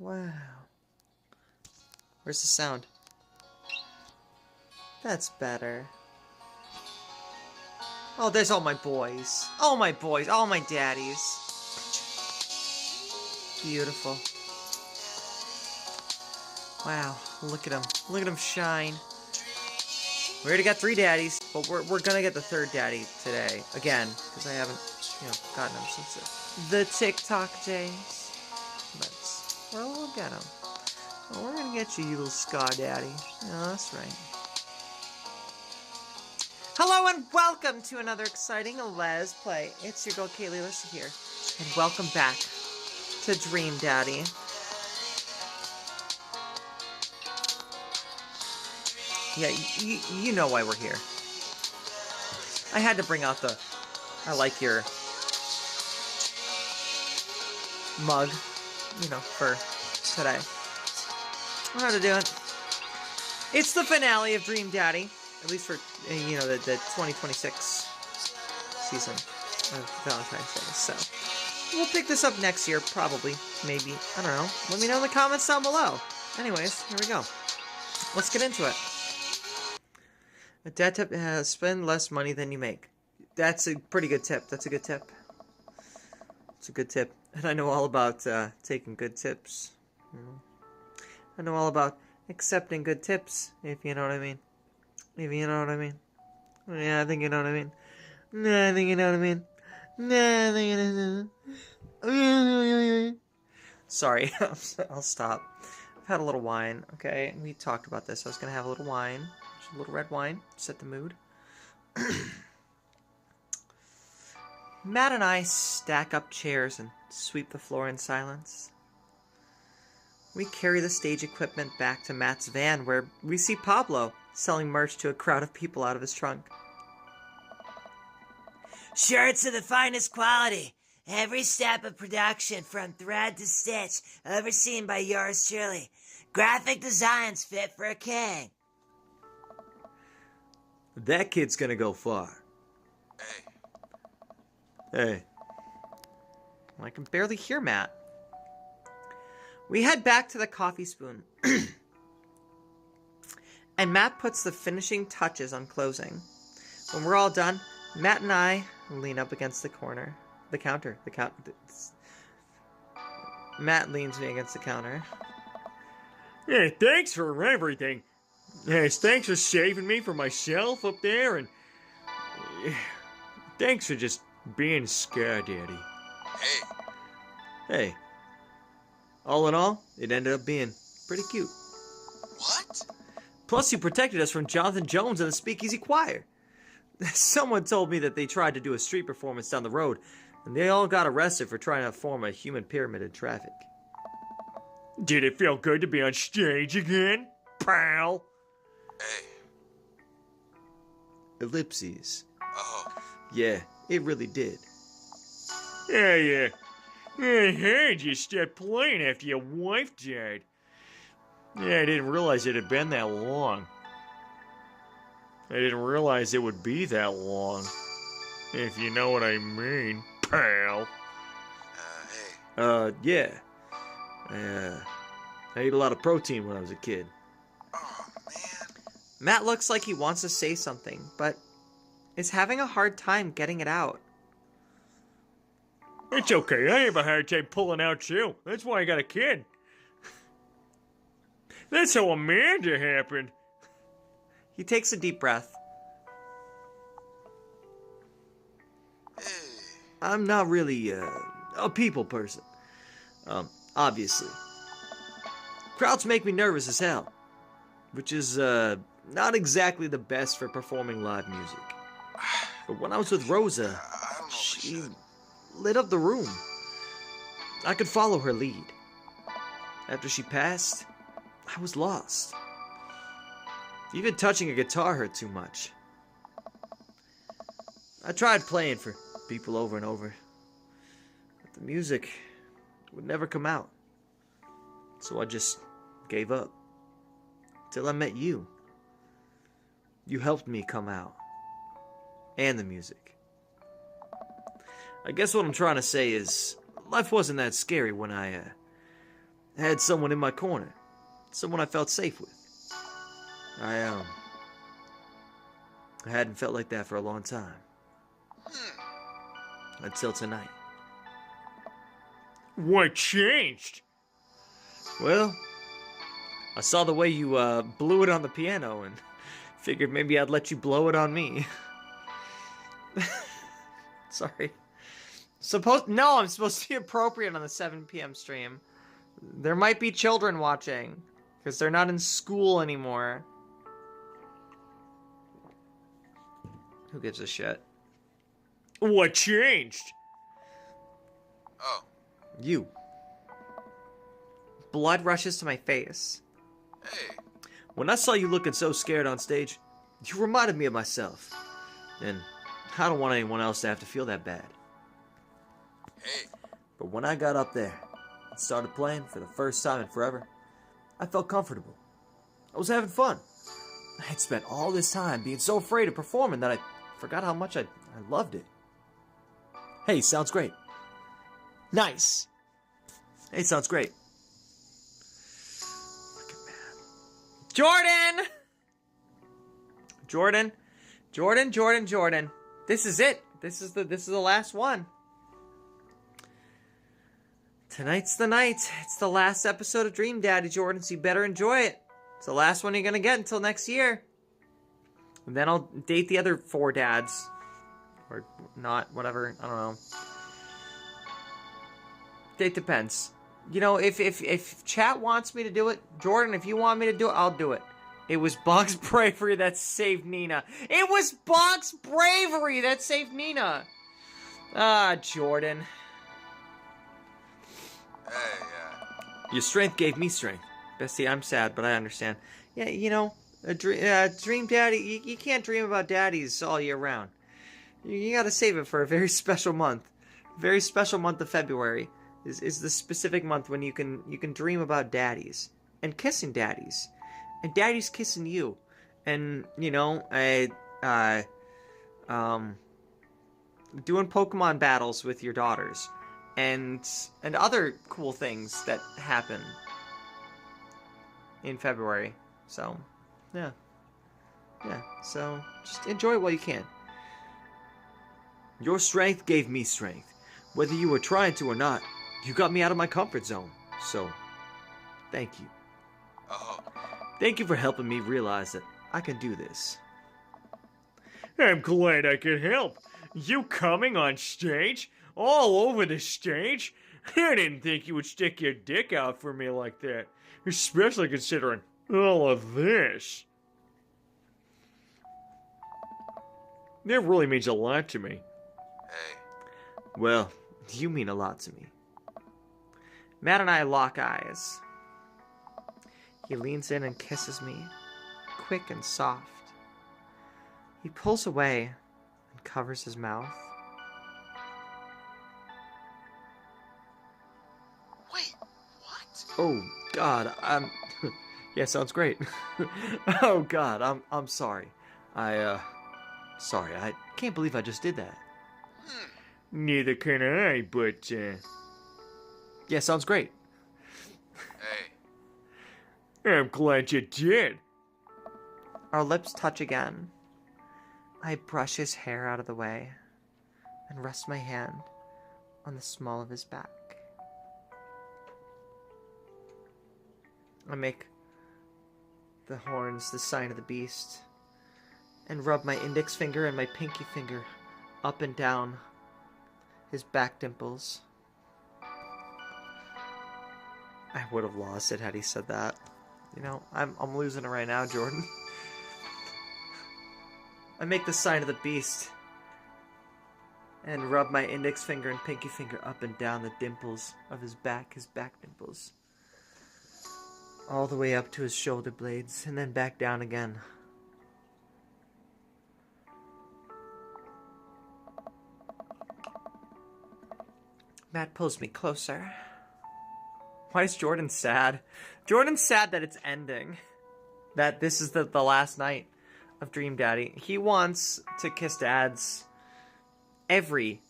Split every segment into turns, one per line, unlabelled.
Wow. Where's the sound? That's better. Oh, there's all my boys. All my boys. All my daddies. Beautiful. Wow. Look at them. Look at them shine. We already got 3 daddies, but we're gonna get the 3rd daddy today. Again, because I haven't, gotten them since the TikTok days. But we'll get them. Oh, we're gonna get you, you little ska daddy. Oh, that's right. Hello and welcome to another exciting Let's Play. It's your girl Kayleigh Alyssa here, and welcome back to Dream Daddy. Yeah, you know why we're here. I had to bring out the I like your mug, for today. I know how to do it. It's the finale of Dream Daddy, at least for, the 2026 season of Valentine's Day. So, we'll pick this up next year, probably, maybe, I don't know. Let me know in the comments down below. Anyways, here we go. Let's get into it. A dad tip has spend less money than you make. That's a pretty good tip. That's a good tip. It's a good tip. And I know all about taking good tips. I know all about accepting good tips, if you know what I mean. If you know what I mean. Yeah, I think you know what I mean. Nah, I think you know what I mean. Nah, I think you know what I mean. Sorry, I'll stop. I've had a little wine, okay? We talked about this. I was going to have a little wine. A little red wine. Set the mood. Matt and I stack up chairs and sweep the floor in silence. We carry the stage equipment back to Matt's van, where we see Pablo selling merch to a crowd of people out of his trunk.
Shirts of the finest quality. Every step of production from thread to stitch, overseen by yours truly. Graphic designs fit for a king.
That kid's gonna go far. Hey. I can barely hear Matt. We head back to the coffee spoon. And Matt puts the finishing touches on closing. When we're all done, Matt and I lean up against the counter. Matt leans me against the counter.
Hey, thanks for everything. Yes, thanks for saving me from myself up there, and thanks for just being Scar Daddy.
Hey. All in all, it ended up being pretty cute.
What?
Plus, you protected us from Jonathan Jones and the Speakeasy Choir. Someone told me that they tried to do a street performance down the road, and they all got arrested for trying to form a human pyramid in traffic.
Did it feel good to be on stage again, pal?
Hey.
Ellipses.
Oh.
Yeah, it really did.
Yeah. I heard you stopped playing after your wife died. Yeah, I didn't realize it had been that long. I didn't realize it would be that long. If you know what I mean, pal.
Hey.
Yeah. I ate a lot of protein when I was a kid.
Oh, man.
Matt looks like he wants to say something, but is having a hard time getting it out.
It's okay, I have a hard time pulling out too. That's why I got a kid. That's how Amanda happened.
He takes a deep breath.
Hey.
I'm not really a people person. Obviously. Crowds make me nervous as hell, which is not exactly the best for performing live music. But when I was with Rosa,
I don't know
she lit up the room. I could follow her lead. After she passed, I was lost. Even touching a guitar hurt too much. I tried playing for people over and over, but the music would never come out. So I just gave up. Till I met you. You helped me come out. And the music. I guess what I'm trying to say is, life wasn't that scary when I
I had someone in my corner. Someone I felt safe with. I hadn't felt like that for a long time. Until tonight. What changed? Well, I saw the way you blew it on the piano and figured maybe I'd let you blow it on me. Sorry. No, I'm supposed to be appropriate on the 7 p.m. stream. There might be children watching, because they're not in school anymore. Who gives a shit? What changed?
Oh,
You. Blood rushes to my face.
hey.
When I saw you looking so scared on stage, you reminded me of myself. And I don't want anyone else to have to feel that bad.
Hey.
But when I got up there and started playing for the first time in forever, I felt comfortable. I was having fun. I had spent all this time being so afraid of performing that I forgot how much I loved it. Hey, sounds great. Nice. Hey, sounds great.
Jordan! Jordan. This is it. This is the last one. Tonight's the night. It's the last episode of Dream Daddy, Jordan, so you better enjoy it. It's the last one you're gonna get until next year. And then I'll date the other 4 dads. Or not, whatever. I don't know. It depends. You know, if chat wants me to do it, Jordan, if you want me to do it, I'll do it. It was Bog's bravery that saved Nina. It was Bog's bravery that saved Nina. Ah, Jordan.
Hey,
Your strength gave me strength.
Bestie, I'm sad, but I understand. Yeah, you know, Dream Daddy, you can't dream about daddies all year round. You gotta save it for a very special month. Very special month of February is the specific month when you can dream about daddies and kissing daddies, and daddies kissing you, and you know, doing Pokemon battles with your daughters, and other cool things that happen in February. So, yeah. So just enjoy it while you can.
Your strength gave me strength. Whether you were trying to or not, you got me out of my comfort zone. So, thank you.
oh.
Thank you for helping me realize that I can do this.
I'm glad I could help. You coming on stage? All over the stage? I didn't think you would stick your dick out for me like that. Especially considering all of this. That really means a lot to me.
Hey.
Well, you mean a lot to me.
Matt and I lock eyes. He leans in and kisses me, quick and soft. He pulls away and covers his mouth.
Wait, what?
Oh, God, yeah, sounds great. Oh, God, I'm sorry. Sorry, I can't believe I just did that.
Neither can I, but,
Yeah, sounds great.
Hey.
I'm glad you did.
Our lips touch again. I brush his hair out of the way and rest my hand on the small of his back. I make the horns the sign of the beast and rub my index finger and my pinky finger up and down his back dimples. I would have lost it had he said that. You know, I'm losing it right now, Jordan. I make the sign of the beast and rub my index finger and pinky finger up and down the dimples of his back dimples. All the way up to his shoulder blades, and then back down again. Matt pulls me closer. Why is Jordan sad? Jordan's sad that it's ending. That this is the last night of Dream Daddy. He wants to kiss dads every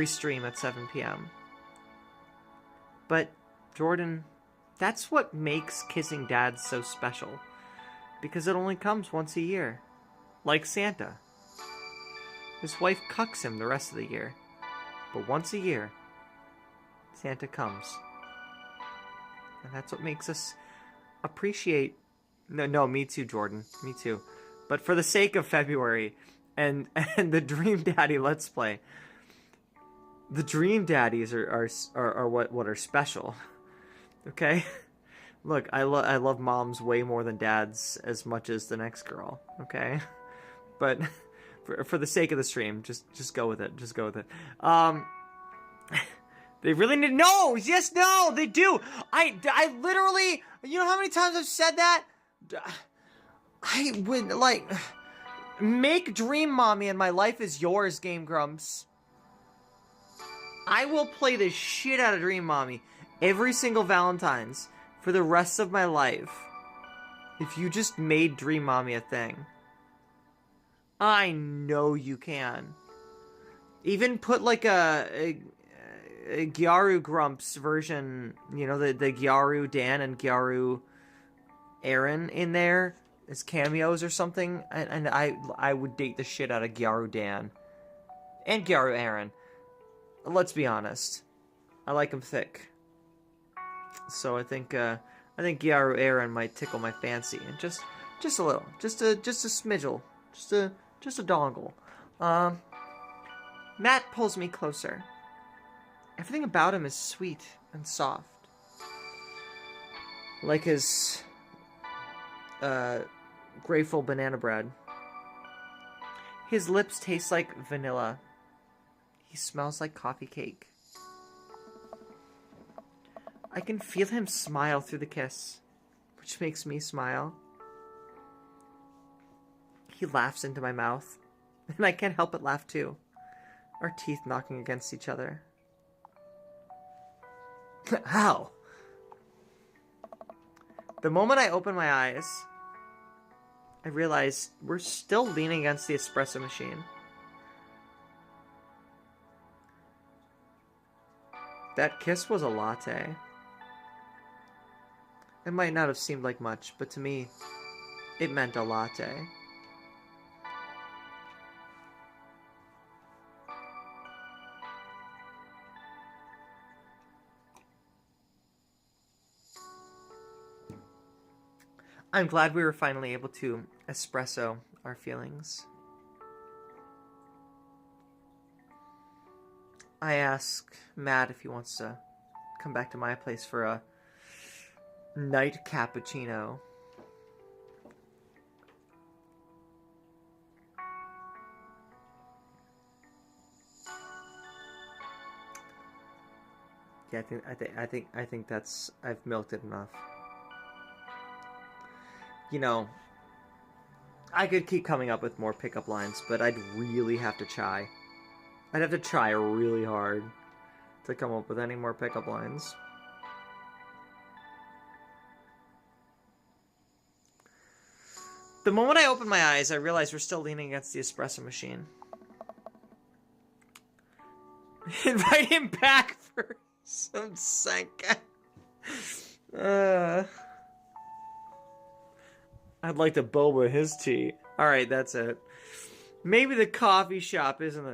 stream at 7 p.m. But Jordan That's what makes kissing dads so special. Because it only comes once a year. Like Santa. His wife cucks him the rest of the year. But once a year, Santa comes. And that's what makes us appreciate... No, me too, Jordan. Me too. But for the sake of February and the Dream Daddy Let's Play, the Dream Daddies are what are special. Okay? Look, I love moms way more than dads as much as the next girl. Okay? But for the sake of the stream, just go with it. Just go with it. They really need... No! Yes, no! They do! I literally... You know how many times I've said that? I would, like... Make Dream Mommy and My Life Is Yours, Game Grumps. I will play the shit out of Dream Mommy every single Valentine's for the rest of my life. If you just made Dream Mommy a thing. I know you can. Even put like a Gyaru Grumps version, you know, the Gyaru Dan and Gyaru Aaron in there as cameos or something, and I would date the shit out of Gyaru Dan and Gyaru Aaron. Let's be honest, I like him thick, so I think Gyaru Aaron might tickle my fancy, and just a little, just a smidgel, just a dongle. Matt pulls me closer. Everything about him is sweet and soft. Like his grateful banana bread. His lips taste like vanilla. He smells like coffee cake. I can feel him smile through the kiss, which makes me smile. He laughs into my mouth, and I can't help but laugh too. Our teeth knocking against each other. Ow! The moment I open my eyes, I realize we're still leaning against the espresso machine. That kiss was a latte. It might not have seemed like much, but to me, it meant a latte. I'm glad we were finally able to espresso our feelings. I ask Matt if he wants to come back to my place for a night cappuccino. Yeah, I think that's... I've milked it enough. You know, I could keep coming up with more pickup lines, but I'd really have to try. I'd have to try really hard to come up with any more pickup lines. The moment I open my eyes, I realize we're still leaning against the espresso machine. Invite him back for some Senka. I'd like to boba his tea. Alright, that's it. Maybe the coffee shop isn't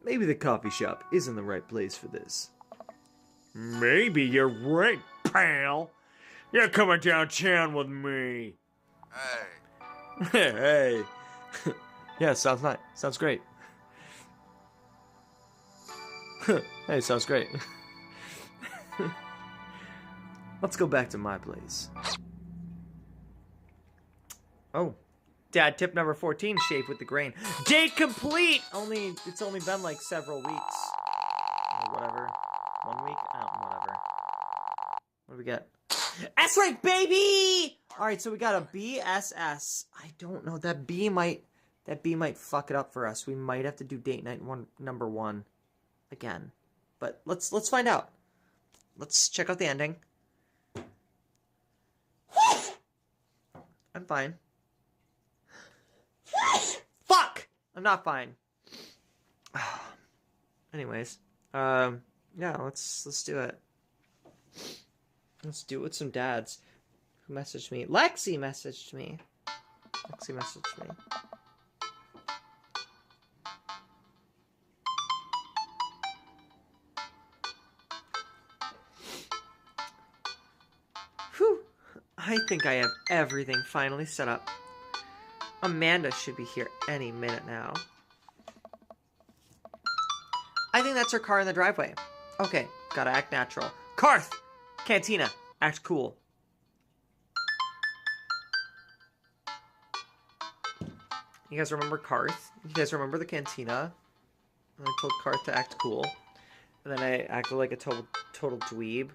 the right place for this.
Maybe you're right, pal. You're coming downtown with me.
Hey.
Hey. Yeah, sounds nice. Sounds great. Hey, sounds great. Let's go back to my place. Oh. Dad, tip number 14, shave with the grain. Date complete! It's only been like several weeks. Or whatever. 1 week? Oh, whatever. What do we get? S-rank, baby! Alright, so we got a BSS. I don't know. That B might fuck it up for us. We might have to do date night number 1 again. But let's find out. Let's check out the ending. I'm fine. Fuck! I'm not fine. Anyways, yeah, let's do it. Let's do it with some dads. Who messaged me? Lexi messaged me. Whew. I think I have everything finally set up. Amanda should be here any minute now. I think that's her car in the driveway. Okay, gotta act natural. Karth! Cantina, act cool. You guys remember Karth? You guys remember the cantina? And I told Karth to act cool. And then I acted like a total dweeb.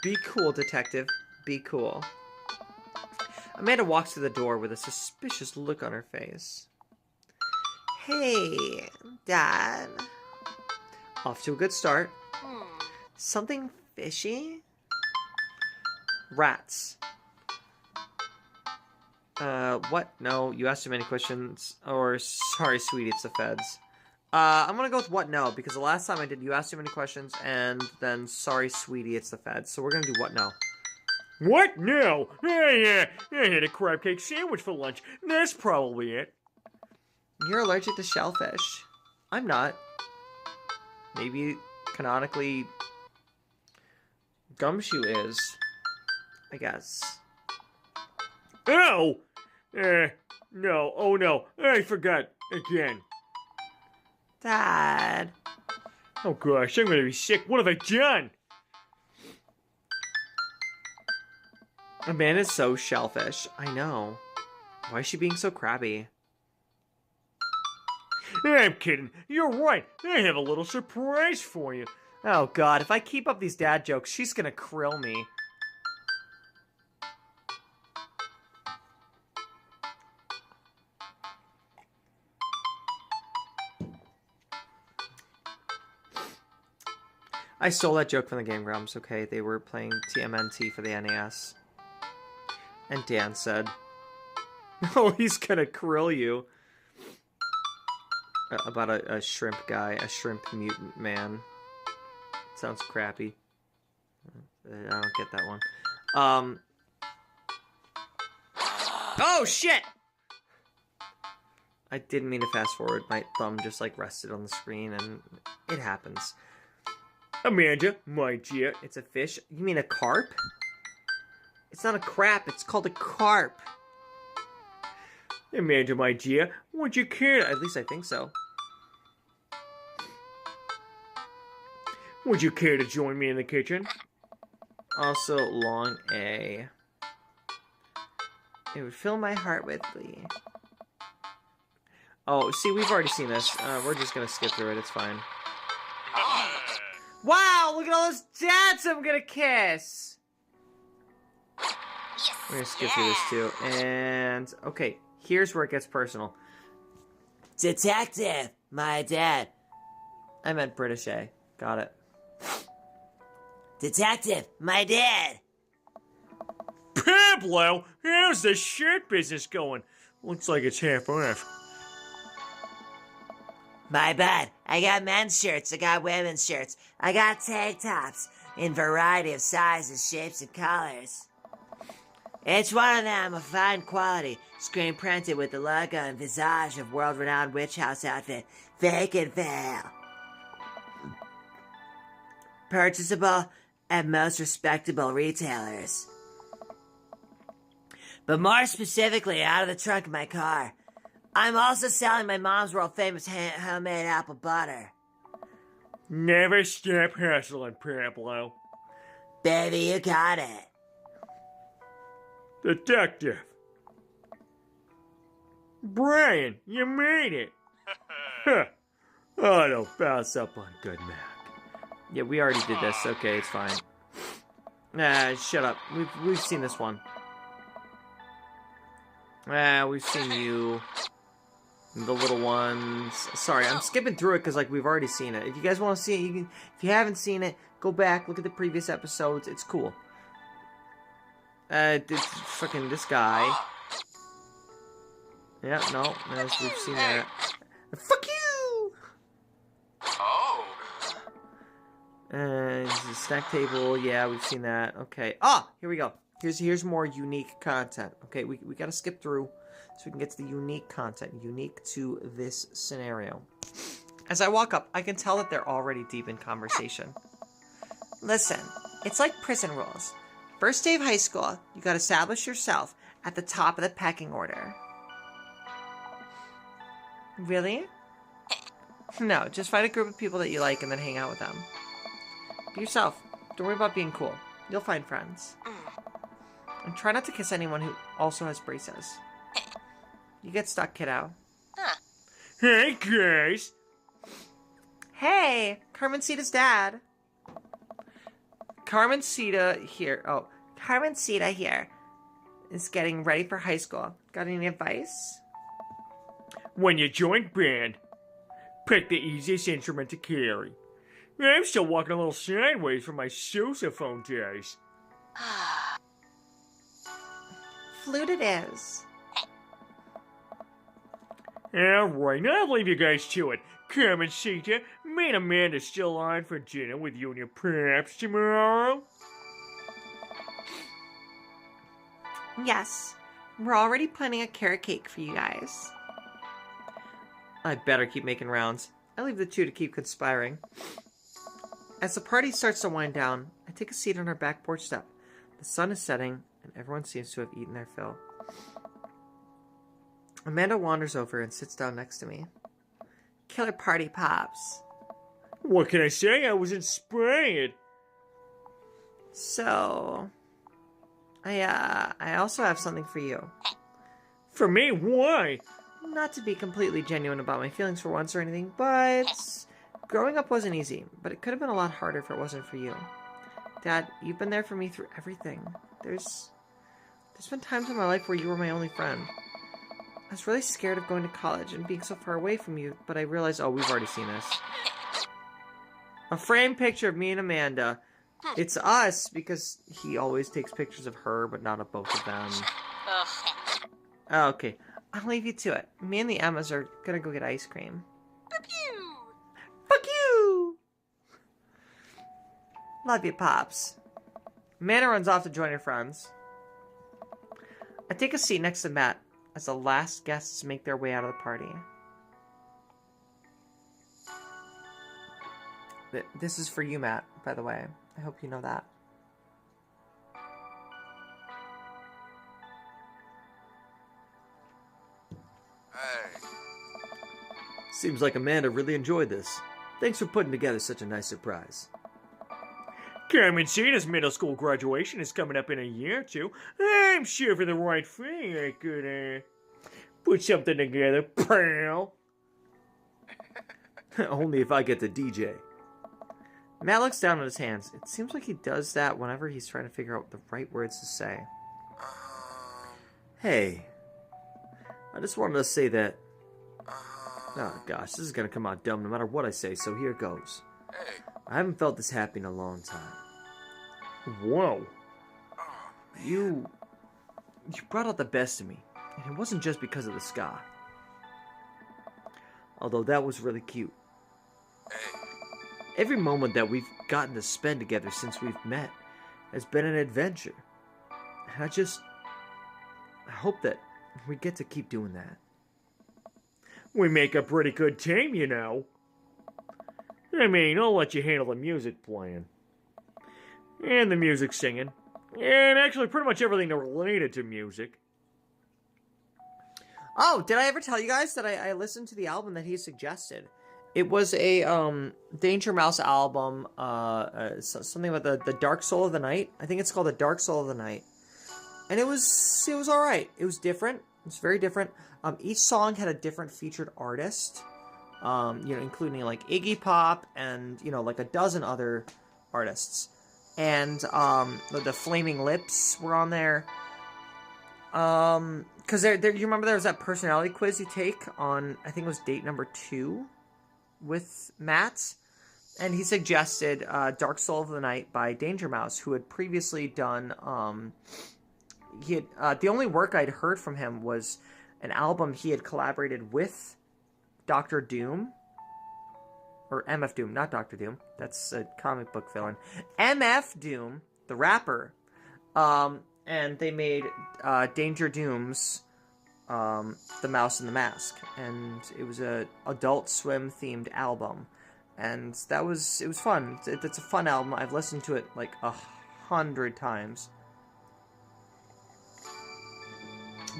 Be cool, detective. Be cool. Amanda walks through the door with a suspicious look on her face. Hey, Dad. Off to a good start. Something fishy? Rats. What? No, you asked too many questions. Or, sorry, sweetie, it's the feds. I'm gonna go with what no, because the last time I did, you asked too many questions, and then, sorry, sweetie, it's the feds. So we're gonna do what no.
What? No. I had a crab cake sandwich for lunch. That's probably it.
You're allergic to shellfish. I'm not. Maybe, canonically, Gumshoe is. I guess.
Oh! No. Oh, no. I forgot. Again.
Dad.
Oh, gosh. I'm gonna be sick. What have I done?
Amanda's so shellfish. I know. Why is she being so crabby?
I'm kidding. You're right. I have a little surprise for you.
Oh, God. If I keep up these dad jokes, she's gonna krill me. I stole that joke from the Game Grumps, okay? They were playing TMNT for the NES. And Dan said, oh, he's gonna krill you. About a shrimp guy, a shrimp mutant man. Sounds crappy. I don't get that one. Oh, shit! I didn't mean to fast forward. My thumb just, like, rested on the screen, and it happens.
Amanda, my dear.
It's a fish? You mean a carp? It's not a crap, it's called a carp.
Amanda, my dear, would you care?
At least I think so.
Would you care to join me in the kitchen?
Also, long A. It would fill my heart with glee. Oh, see, we've already seen this. We're just gonna skip through it, it's fine. Wow, look at all those dads I'm gonna kiss! We're gonna skip through this too. And, okay, here's where it gets personal.
Detective, my dad.
I meant British A. Got it.
Detective, my dad.
Pablo, how's the shirt business going? Looks like it's half off.
My bad. I got men's shirts, I got women's shirts, I got tank tops in variety of sizes, shapes, and colors. Each one of them of fine quality, screen printed with the logo and visage of world-renowned witch house outfit, Fake and Fail. Purchasable at most respectable retailers. But more specifically, out of the trunk of my car. I'm also selling my mom's world-famous homemade apple butter.
Never stop hustling, Pablo.
Baby, you got it.
Detective. Brian, you made it. Huh. Oh, don't bounce up on Good Mac.
Yeah, we already did this. Okay, it's fine. Nah, shut up. We've seen this one. We've seen you. The little ones. Sorry, I'm skipping through it because, like, we've already seen it. If you guys want to see it, you can. If you haven't seen it, go back, look at the previous episodes. It's cool. Fucking this guy. Yeah, no, we've seen that. Fuck you!
Oh.
a snack table. Yeah, we've seen that. Okay. Ah, here we go. Here's more unique content. Okay, we got to skip through so we can get to the unique content, unique to this scenario. As I walk up, I can tell that they're already deep in conversation. Listen, it's like prison rules. First day of high school, you got to establish yourself at the top of the pecking order. Really? No, just find a group of people that you like and then hang out with them. Be yourself. Don't worry about being cool. You'll find friends. And try not to kiss anyone who also has braces. You get stuck, kiddo.
Hey, guys.
Hey, Carmencita's dad. Carmencita here is getting ready for high school. Got any advice?
When you join band, pick the easiest instrument to carry. I'm still walking a little sideways from my sousaphone days.
Flute it is.
Alright, now I'll leave you guys to it. Carmencita, me and Amanda's still on for dinner with you and your paps tomorrow.
Yes, we're already planning a carrot cake for you guys. I better keep making rounds. I leave the two to keep conspiring. As the party starts to wind down, I take a seat on our back porch step. The sun is setting, and everyone seems to have eaten their fill. Amanda wanders over and sits down next to me. Killer party, Pops.
What can I say? I was inspired.
So, I also have something for you.
For me? Why?
Not to be completely genuine about my feelings for once or anything, but growing up wasn't easy, but it could have been a lot harder if it wasn't for you. Dad, you've been there for me through everything. There's been times in my life where you were my only friend. I was really scared of going to college and being so far away from you, but I realized, oh, we've already seen this. A framed picture of me and Amanda. It's us, because he always takes pictures of her, but not of both of them. Oh, okay. I'll leave you to it. Me and the Emmas are gonna go get ice cream. Fuck you! Fuck you! Love you, Pops. Amanda runs off to join her friends. I take a seat next to Matt as the last guests make their way out of the party. This is for you, Matt, by the way. I hope you know that.
Hey.
Seems like Amanda really enjoyed this. Thanks for putting together such a nice surprise.
Carmencita's middle school graduation is coming up in a year or two. I'm sure for the right fee I could, put something together, pal.
Only if I get to DJ.
Matt looks down at his hands. It seems like he does that whenever he's trying to figure out the right words to say.
Hey, I just wanted to say that... Oh gosh, this is gonna come out dumb no matter what I say, so here goes.
Hey.
I haven't felt this happy in a long time.
Whoa.
You brought out the best in me, and it wasn't just because of the ska. Although that was really cute.
Hey.
Every moment that we've gotten to spend together since we've met has been an adventure. And I hope that we get to keep doing that.
We make a pretty good team, you know. I mean, I'll let you handle the music playing. And the music singing. And actually pretty much everything related to music.
Oh, did I ever tell you guys that I listened to the album that he suggested? It was a Danger Mouse album, something about the Dark Soul of the Night. I think it's called The Dark Soul of the Night. And it was all right. It was different. It was very different. Each song had a different featured artist, including like Iggy Pop and, like a dozen other artists. And the Flaming Lips were on there. Because you remember there was that personality quiz you take on, I think it was date number 2 with Matt, and he suggested Dark Soul of the Night by Danger Mouse, who had previously done, the only work I'd heard from him was an album he had collaborated with Dr. Doom, or MF Doom, not Doctor Doom. That's a comic book villain. MF Doom, the rapper, and they made Danger Doom's The Mouse and the Mask, and it was a Adult Swim themed album, and it was fun. It's a fun album. I've listened to it like 100 times.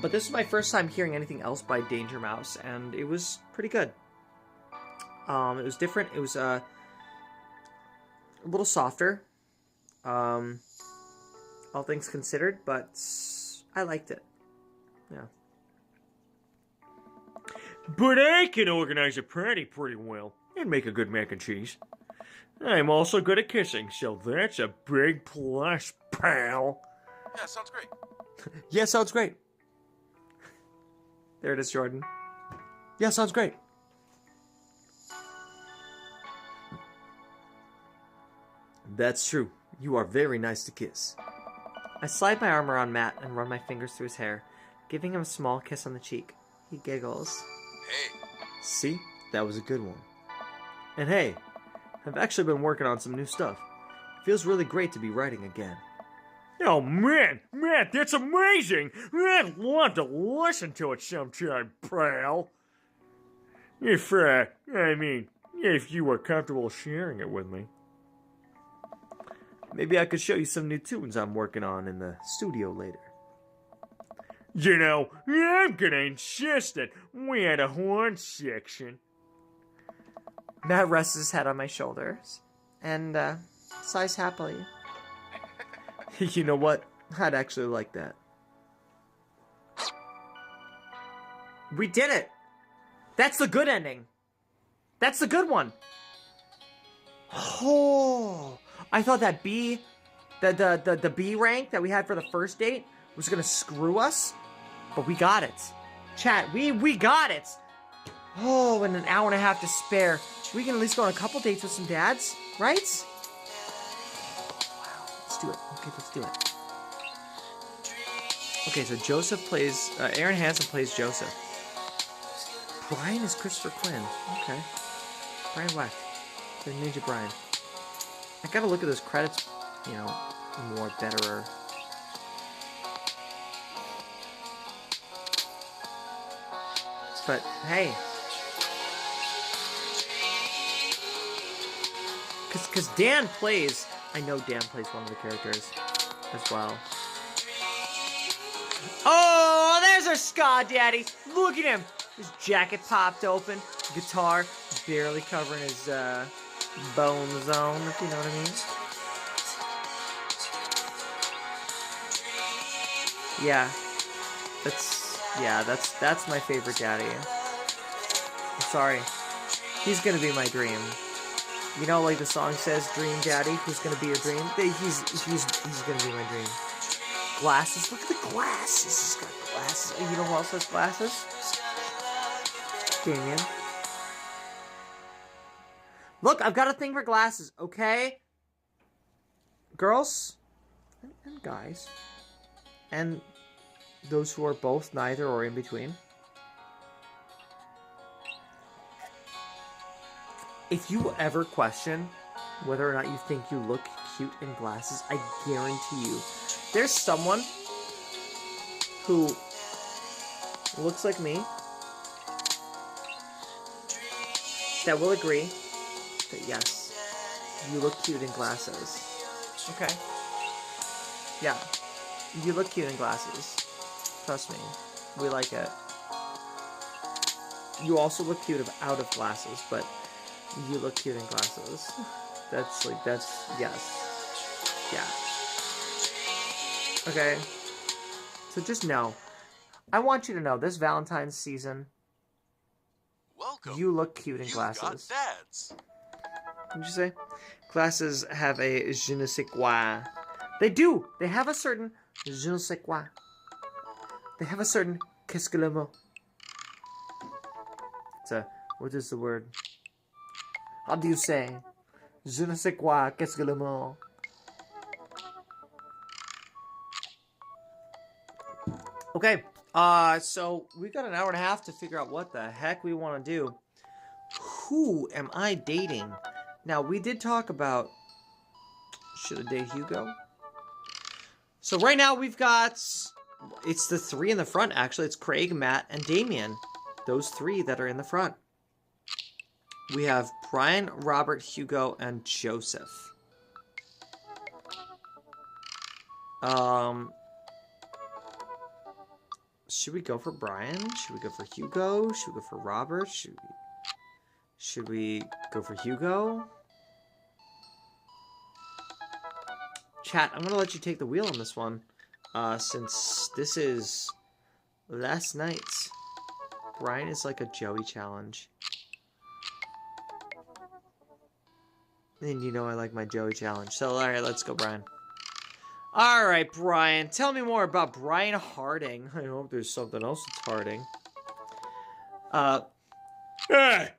But this is my first time hearing anything else by Danger Mouse, and it was pretty good. It was different. It was a little softer, all things considered, but I liked it. Yeah.
But I can organize a party pretty well and make a good mac and cheese. I'm also good at kissing, so that's a big plus, pal.
Yeah, sounds great.
Yeah, sounds great. There it is, Jordan. Yeah, sounds great. That's true. You are very nice to kiss. I slide my arm around Matt and run my fingers through his hair, giving him a small kiss on the cheek. He giggles.
Hey,
See? That was a good one. And hey, I've actually been working on some new stuff. It feels really great to be writing again.
Oh man, Matt, that's amazing! I'd love to listen to it sometime, pal. If you were comfortable sharing it with me.
Maybe I could show you some new tunes I'm working on in the studio later.
You know, I'm gonna insist that we had a horn section.
Matt rests his head on my shoulders and sighs happily. You know what? I'd actually like that. We did it! That's the good ending. That's the good one. Oh, I thought that B, the B rank that we had for the first date was gonna screw us, but we got it. Chat, we got it. Oh, and an hour and a half to spare. We can at least go on a couple dates with some dads, right? Let's do it. Okay, let's do it. Okay, so Joseph plays, Aaron Hansen plays Joseph. Brian is Christopher Quinn. Okay. Brian left. The Ninja Brian. I gotta look at those credits, you know, more betterer. But, hey. Because Dan plays... I know Dan plays one of the characters as well. Oh, there's our ska daddy. Look at him. His jacket popped open. Guitar barely covering his bone zone, if you know what I mean. Yeah. That's my favorite daddy. I'm sorry. He's gonna be my dream. You know, like the song says, Dream Daddy, who's gonna be your dream? He's gonna be my dream. Glasses, look at the glasses. He's got glasses. You know who else has glasses? Damien. Look, I've got a thing for glasses, okay? Girls and guys. And those who are both, neither, or in between. If you ever question whether or not you think you look cute in glasses, I guarantee you, there's someone who looks like me that will agree that yes, you look cute in glasses. Okay? Yeah. You look cute in glasses. Trust me. We like it. You also look cute out of glasses, but you look cute in glasses. That's, yes. Yeah. Okay. So just know. I want you to know, this Valentine's season,
welcome.
you look cute in
You've
glasses.
got dads.
What did you say? Glasses have a je ne sais quoi. They do! They have a certain je ne sais quoi. They have a certain qu'est-ce que le mot. It's a, what is the word? How do you say? Je ne sais quoi, qu'est-ce que le mot? Okay, so we got an hour and a half to figure out what the heck we want to do. who am I dating? Now, we did talk about... Should I date Hugo? So right now we've got... It's the three in the front, actually. It's Craig, Matt, and Damien. Those three that are in the front. We have Brian, Robert, Hugo, and Joseph. Should we go for Brian? Should we go for Hugo? Should we go for Robert? Should we go for Hugo? Chat, I'm gonna let you take the wheel on this one. Since this is last night's. Brian is like a Joey challenge. And you know I like my Joey challenge. So, alright, let's go, Brian. Alright, Brian. Tell me more about Brian Harding. I hope there's something else that's Harding.
Hey,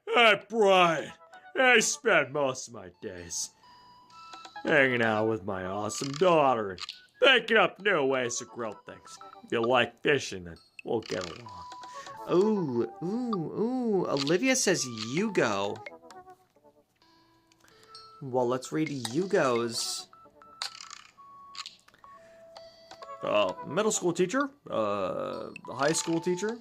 Brian. I spend most of my days hanging out with my awesome daughter and thinking up new ways to grill things. If you like fishing, then we'll get along.
Ooh. Olivia says Hugo. Well, let's read Hugo's.
Middle school teacher, high school teacher,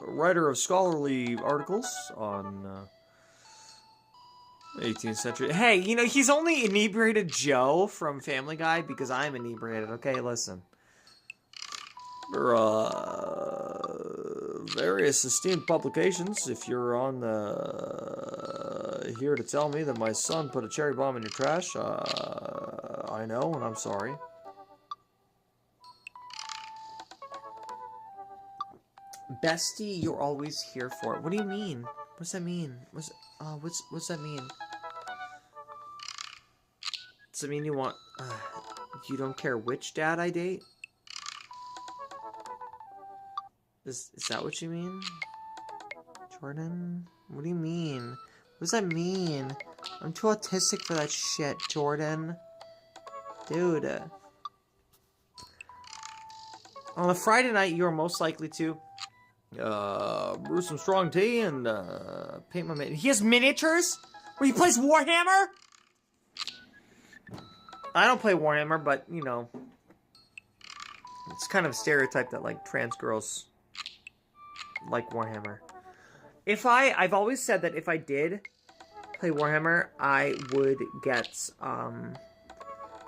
writer of scholarly articles on 18th century.
Hey, you know, he's only inebriated Joe from Family Guy because I'm inebriated. Okay, listen.
Various esteemed publications. If you're on here to tell me that my son put a cherry bomb in your trash, I know, and I'm sorry.
Bestie, you're always here for it. What do you mean? What's that mean? What's that mean? Does it mean you want... you don't care which dad I date? Is that what you mean? Jordan? What do you mean? What does that mean? I'm too autistic for that shit, Jordan. Dude. On a Friday night, you are most likely to...
brew some strong tea and,
paint my... He has miniatures? Where he plays Warhammer? I don't play Warhammer, but, you know... It's kind of a stereotype that, like, trans girls... like Warhammer. I've always said that if I did play Warhammer, I would get,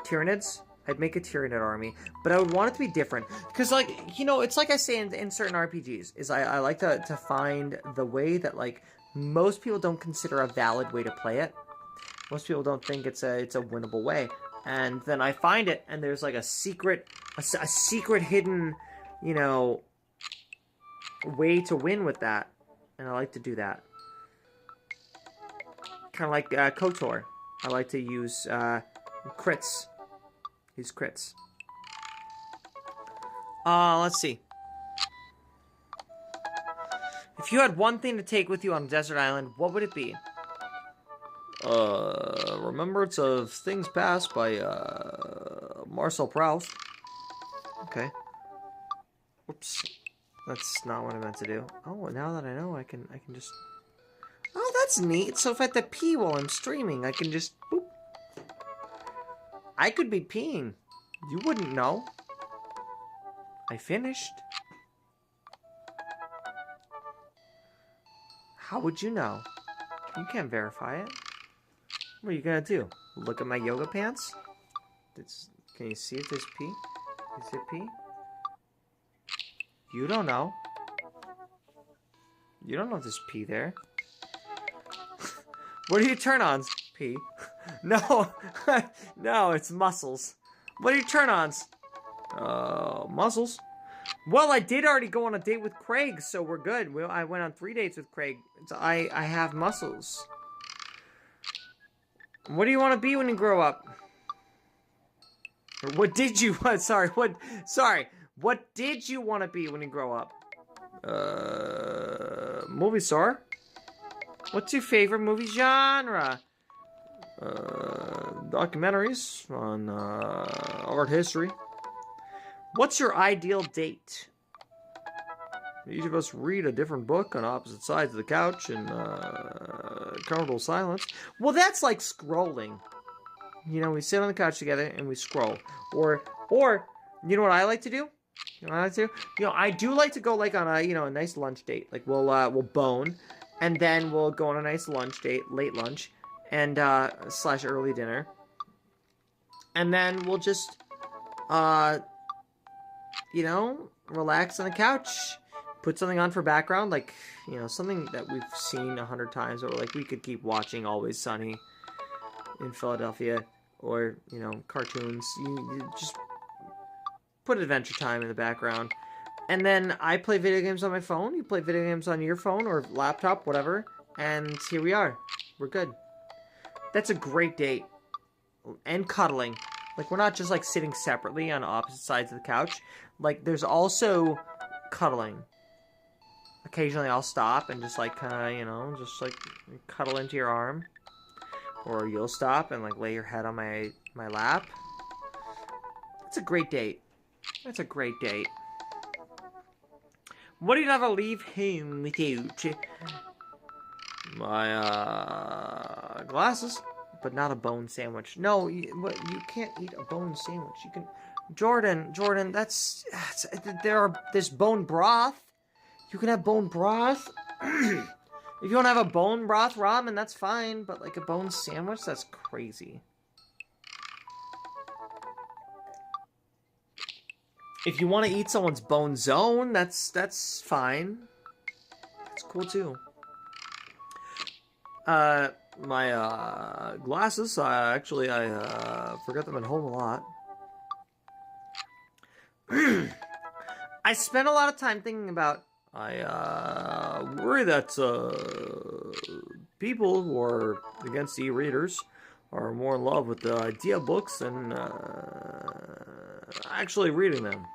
Tyranids. I'd make a Tyranid army, but I would want it to be different. Because, like, you know, it's like I say in certain RPGs, is I like to find the way that, like, most people don't consider a valid way to play it. Most people don't think it's a winnable way. And then I find it, and there's, like, a secret hidden, you know... way to win with that, and I like to do that. Kind of like KOTOR. I like to use crits. Use crits. Let's see. If you had one thing to take with you on a desert island, what would it be?
Remembrance of Things Past by Marcel Proust.
Okay. Oops. That's not what I meant to do. Oh, now that I know, I can just... Oh, that's neat. So if I have to pee while I'm streaming, I can just... Boop. I could be peeing. You wouldn't know. I finished. How would you know? You can't verify it. What are you gonna do? Look at my yoga pants? Can you see if there's pee? Is it pee? You don't know. You don't know if there's pee there. What are your turn-ons? Pee. No. No, it's muscles. What are your turn-ons?
Muscles.
Well, I did already go on a date with Craig, so we're good. I went on 3 dates with Craig. So I have muscles. What do you want to be when you grow up? What did you... Sorry. What did you want to be when you grow up?
Movie star.
What's your favorite movie genre?
Documentaries on art history.
What's your ideal date?
each of us read a different book on opposite sides of the couch in comfortable silence. Well, that's like scrolling. You know, we sit on the couch together and we scroll. Or, you know what I like to do? You know what I like to do? You know, I do like to go like on a, you know, a nice lunch date. Like we'll bone, and then we'll go on a nice lunch date, late lunch, and slash early dinner. And then we'll just, you know, relax on the couch, put something on for background, like, you know, something that we've seen 100 times, or like we could keep watching Always Sunny in Philadelphia, or, you know, cartoons. You just put Adventure Time in the background. And then I play video games on my phone, you play video games on your phone or laptop, whatever, and here we are. We're good. That's a great date. And cuddling. Like, we're not just, like, sitting separately on opposite sides of the couch. Like, there's also cuddling. Occasionally I'll stop and just, like, kind of, you know, just, like, cuddle into your arm. Or you'll stop and, like, lay your head on my lap. That's a great date. That's a great date. What do you never leave home without? My, glasses. But not a bone sandwich. No, you can't eat a bone sandwich. You can... Jordan, there's bone broth. You can have bone broth. If you don't have a bone broth ramen, that's fine. But, like, a bone sandwich? That's crazy. If you want to eat someone's bone zone, that's fine. That's cool, too. My, glasses, actually, I forgot them at home a lot. I spent a lot of time thinking about, I worry that, people who are against e-readers are more in love with the idea of books than, actually reading them.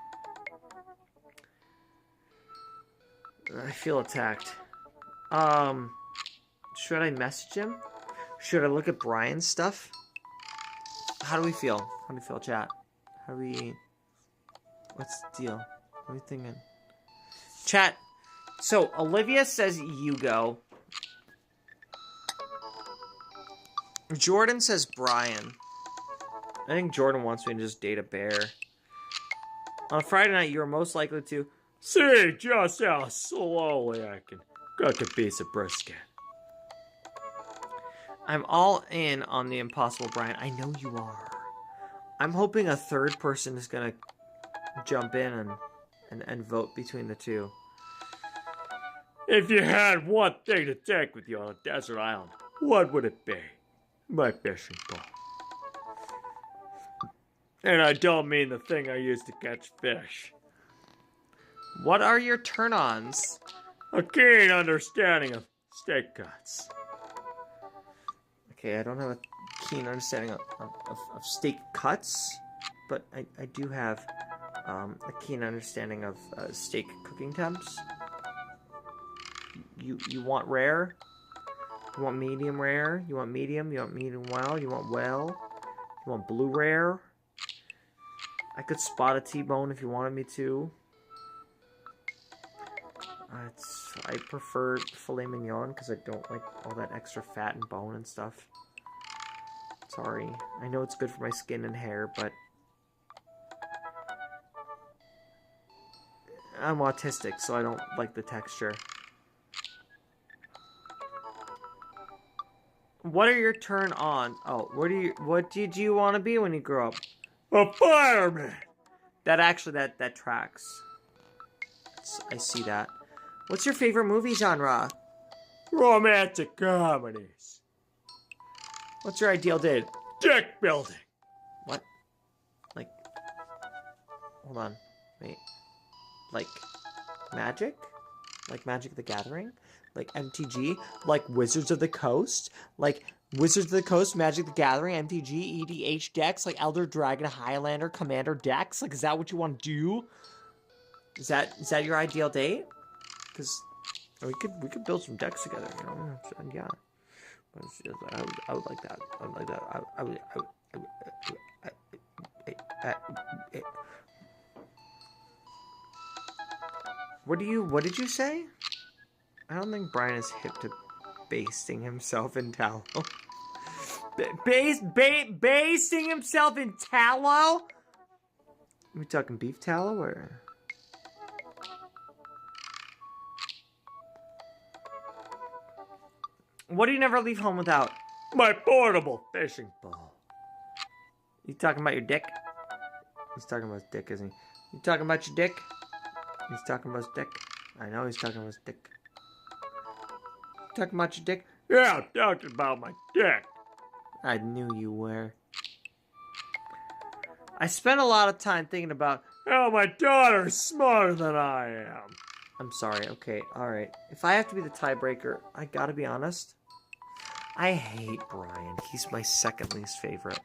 I feel attacked. Should I message him? Should I look at Brian's stuff? How do we feel? How do we feel, chat? How do we... What's the deal? What are you thinking? Chat. So, Olivia says you go. Jordan says Brian. I think Jordan wants me to just date a bear. On a Friday night, you are most likely to...
See just how slowly I can cook a piece of brisket.
I'm all in on the Impossible Brian. I know you are. I'm hoping a third person is gonna jump in and vote between the two.
If you had one thing to take with you on a desert island, what would it be? My fishing pole. And I don't mean the thing I use to catch fish.
What are your turn-ons?
A keen understanding of steak cuts.
Okay, I don't have a keen understanding of steak cuts, but I do have a keen understanding of steak cooking temps. You want rare? You want medium rare? You want medium? You want medium well? You want well? You want blue rare? I could spot a T-bone if you wanted me to. I prefer filet mignon because I don't like all that extra fat and bone and stuff. Sorry. I know it's good for my skin and hair, but I'm autistic, so I don't like the texture. What are your turn-on? Oh, what did you want to be when you grow up?
A fireman!
That tracks. I see that. What's your favorite movie genre?
Romantic comedies.
What's your ideal date?
Deck building.
What? Like... Hold on. Wait. Like... Magic? Like Magic the Gathering? Like MTG? Like Wizards of the Coast? Like Wizards of the Coast, Magic the Gathering, MTG, EDH decks? Like Elder Dragon, Highlander, Commander decks? Like, is that what you want to do? Is that your ideal date? Because we could build some decks together, you know? And yeah. But I would like that. I would like that. I would What did you say? I don't think Brian is hip to basting himself in tallow. Basting himself in tallow? We talking beef tallow or? What do you never leave home without?
My portable fishing pole.
You talking about your dick? He's talking about his dick, isn't he? You talking about your dick? He's talking about his dick. I know he's talking about his dick. Talking about your dick?
Yeah, I'm talking about my dick.
I knew you were. I spent a lot of time thinking about
how my daughter's smarter than I am.
I'm sorry, okay, alright. If I have to be the tiebreaker, I gotta be honest. I hate Brian. He's my second least favorite.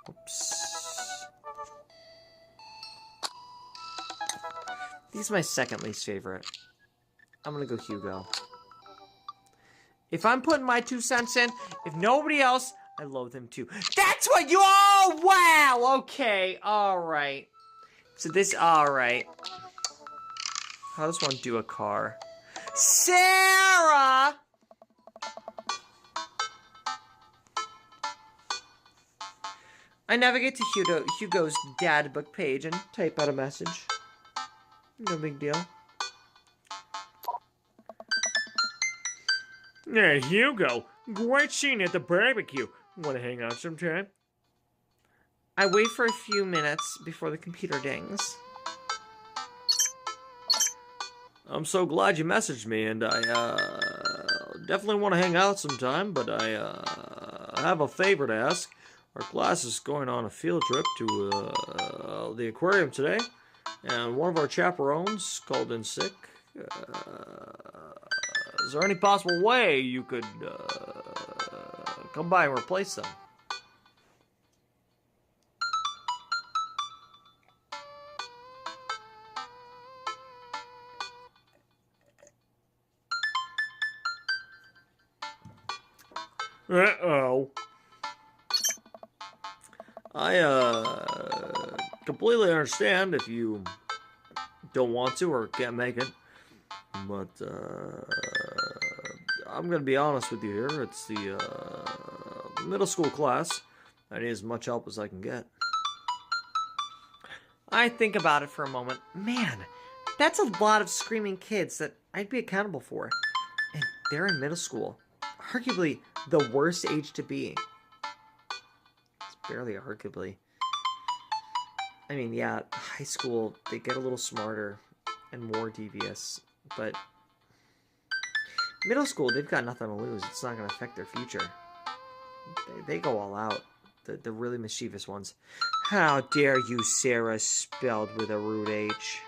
Oops. He's my second least favorite. I'm gonna go Hugo. If I'm putting my 2 cents in, if nobody else, I loathe him too. That's what you. Oh, wow. Okay. All right. So this. All right. How does one do a car? Sarah. I navigate to Hugo's dad book page and type out a message. No big deal.
Hey, Hugo. Great scene at the barbecue. Want to hang out sometime?
I wait for a few minutes before the computer dings.
I'm so glad you messaged me, and I definitely want to hang out sometime, but I have a favor to ask. Our class is going on a field trip to the aquarium today, and one of our chaperones called in sick. Is there any possible way you could come by and replace them? Uh-oh. I completely understand if you don't want to or can't make it. But I'm gonna be honest with you here. It's the middle school class. I need as much help as I can get.
I think about it for a moment. Man, that's a lot of screaming kids that I'd be accountable for. And they're in middle school. Arguably the worst age to be. It's barely arguably. I mean, yeah, high school, they get a little smarter and more devious. But middle school, they've got nothing to lose. It's not going to affect their future. They go all out. The really mischievous ones. How dare you, Sarah, spelled with a rude H.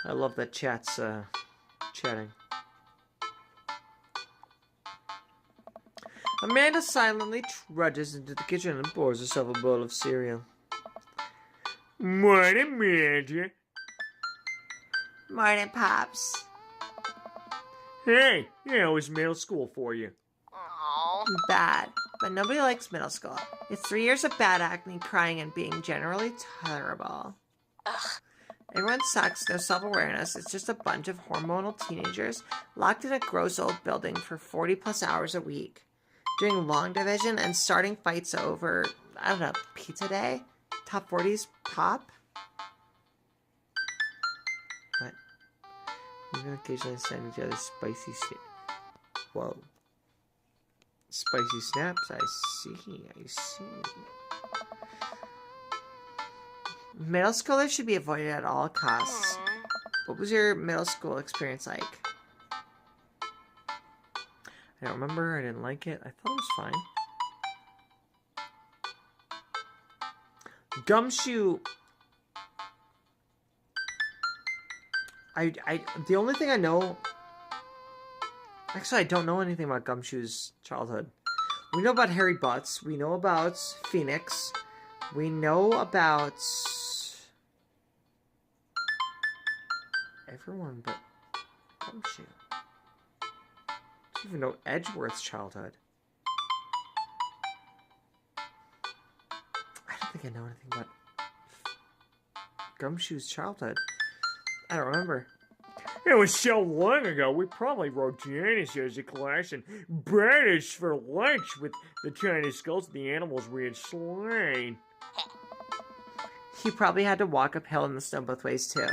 I love that chat's chatting. Amanda silently trudges into the kitchen and pours herself a bowl of cereal.
Morning, Amanda.
Morning, Pops.
Hey, how was middle school for you?
Bad. But nobody likes middle school. It's 3 years of bad acne, crying, and being generally terrible. Everyone sucks, no self-awareness. It's just a bunch of hormonal teenagers locked in a gross old building for 40 plus hours a week, doing long division and starting fights over, I don't know, pizza day? Top 40s pop?
What? Even occasionally send each other spicy Whoa. Spicy snaps, I see.
Middle schoolers should be avoided at all costs. What was your middle school experience like?
I don't remember. I didn't like it. I thought it was fine. Gumshoe. The only thing I know. Actually, I don't know anything about Gumshoe's childhood. We know about Harry Butts. We know about Phoenix. We know about everyone but Gumshoe. I don't even know Edgeworth's childhood. I don't think I know anything about Gumshoe's childhood? I don't remember.
It was so long ago, we probably rode dinosaurs in class and banished for lunch with the tiny skulls of the animals we had slain.
He probably had to walk uphill in the snow both ways, too.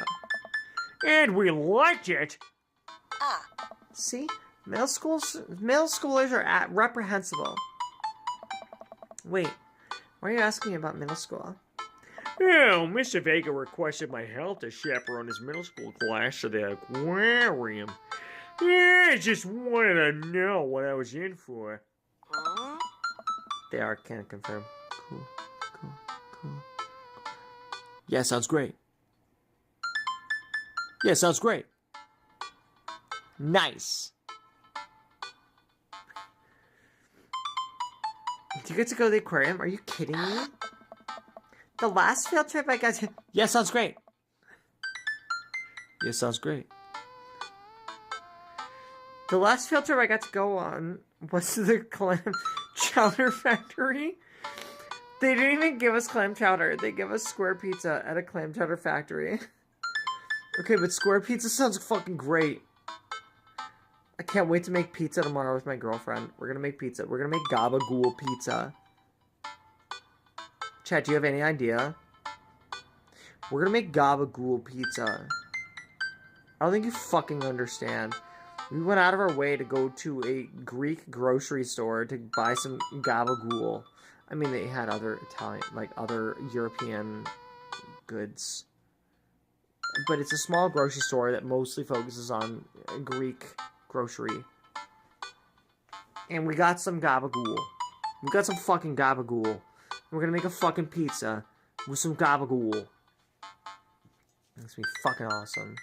And we liked it.
See? Middle schoolers are reprehensible. Wait, why are you asking me about middle school?
Oh, Mr. Vega requested my help to chaperone his middle school class to the aquarium. Yeah, I just wanted to know what I was in for.
They are, can't confirm. Cool. Yeah, sounds great. Yeah, sounds great. Nice. Do you get to go to the aquarium? Are you kidding me? The last field trip I got to... Yeah, sounds great. Yeah, sounds great. The last field trip I got to go on was to the clam chowder factory. They didn't even give us clam chowder. They give us square pizza at a clam chowder factory. Okay, but square pizza sounds fucking great. I can't wait to make pizza tomorrow with my girlfriend. We're gonna make pizza. We're gonna make gabagool pizza. Chad, do you have any idea? We're gonna make gabagool pizza. I don't think you fucking understand. We went out of our way to go to a Greek grocery store to buy some gabagool. I mean, they had other Italian, like other European goods. But it's a small grocery store that mostly focuses on Greek grocery. And we got some gabagool. We got some fucking gabagool. We're gonna make a fucking pizza with some gabagool. That's gonna be fucking awesome.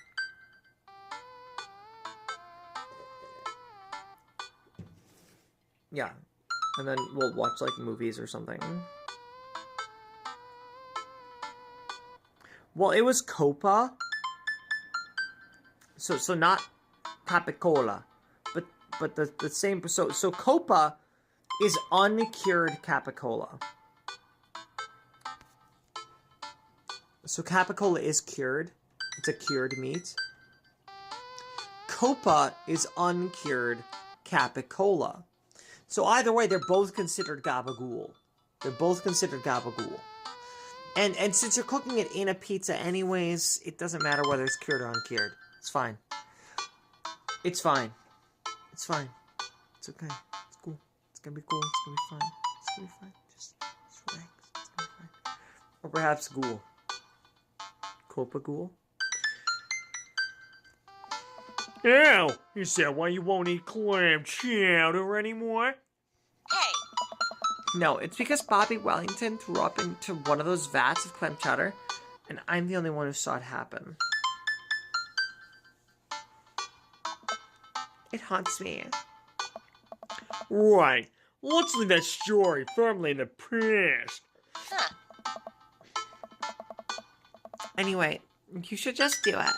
Yeah. And then we'll watch, like, movies or something. Well, it was Copa. So not Capicola. But the same... So Copa is uncured Capicola. So Capicola is cured. It's a cured meat. Copa is uncured Capicola. So either way, they're both considered gabagool. They're both considered gabagool. And since you're cooking it in a pizza anyways, it doesn't matter whether it's cured or uncured. It's fine. It's fine. It's fine. It's okay. It's cool. It's gonna be cool. It's gonna be fine. It's gonna be fine. Just relax. It's gonna be fine. Or perhaps ghoul. Copa ghoul?
Ow! Is that why you won't eat clam chowder anymore?
No, it's because Bobby Wellington threw up into one of those vats of clam chowder, and I'm the only one who saw it happen. It haunts me.
Right. Let's leave that story firmly in the past.
Anyway, you should just do it.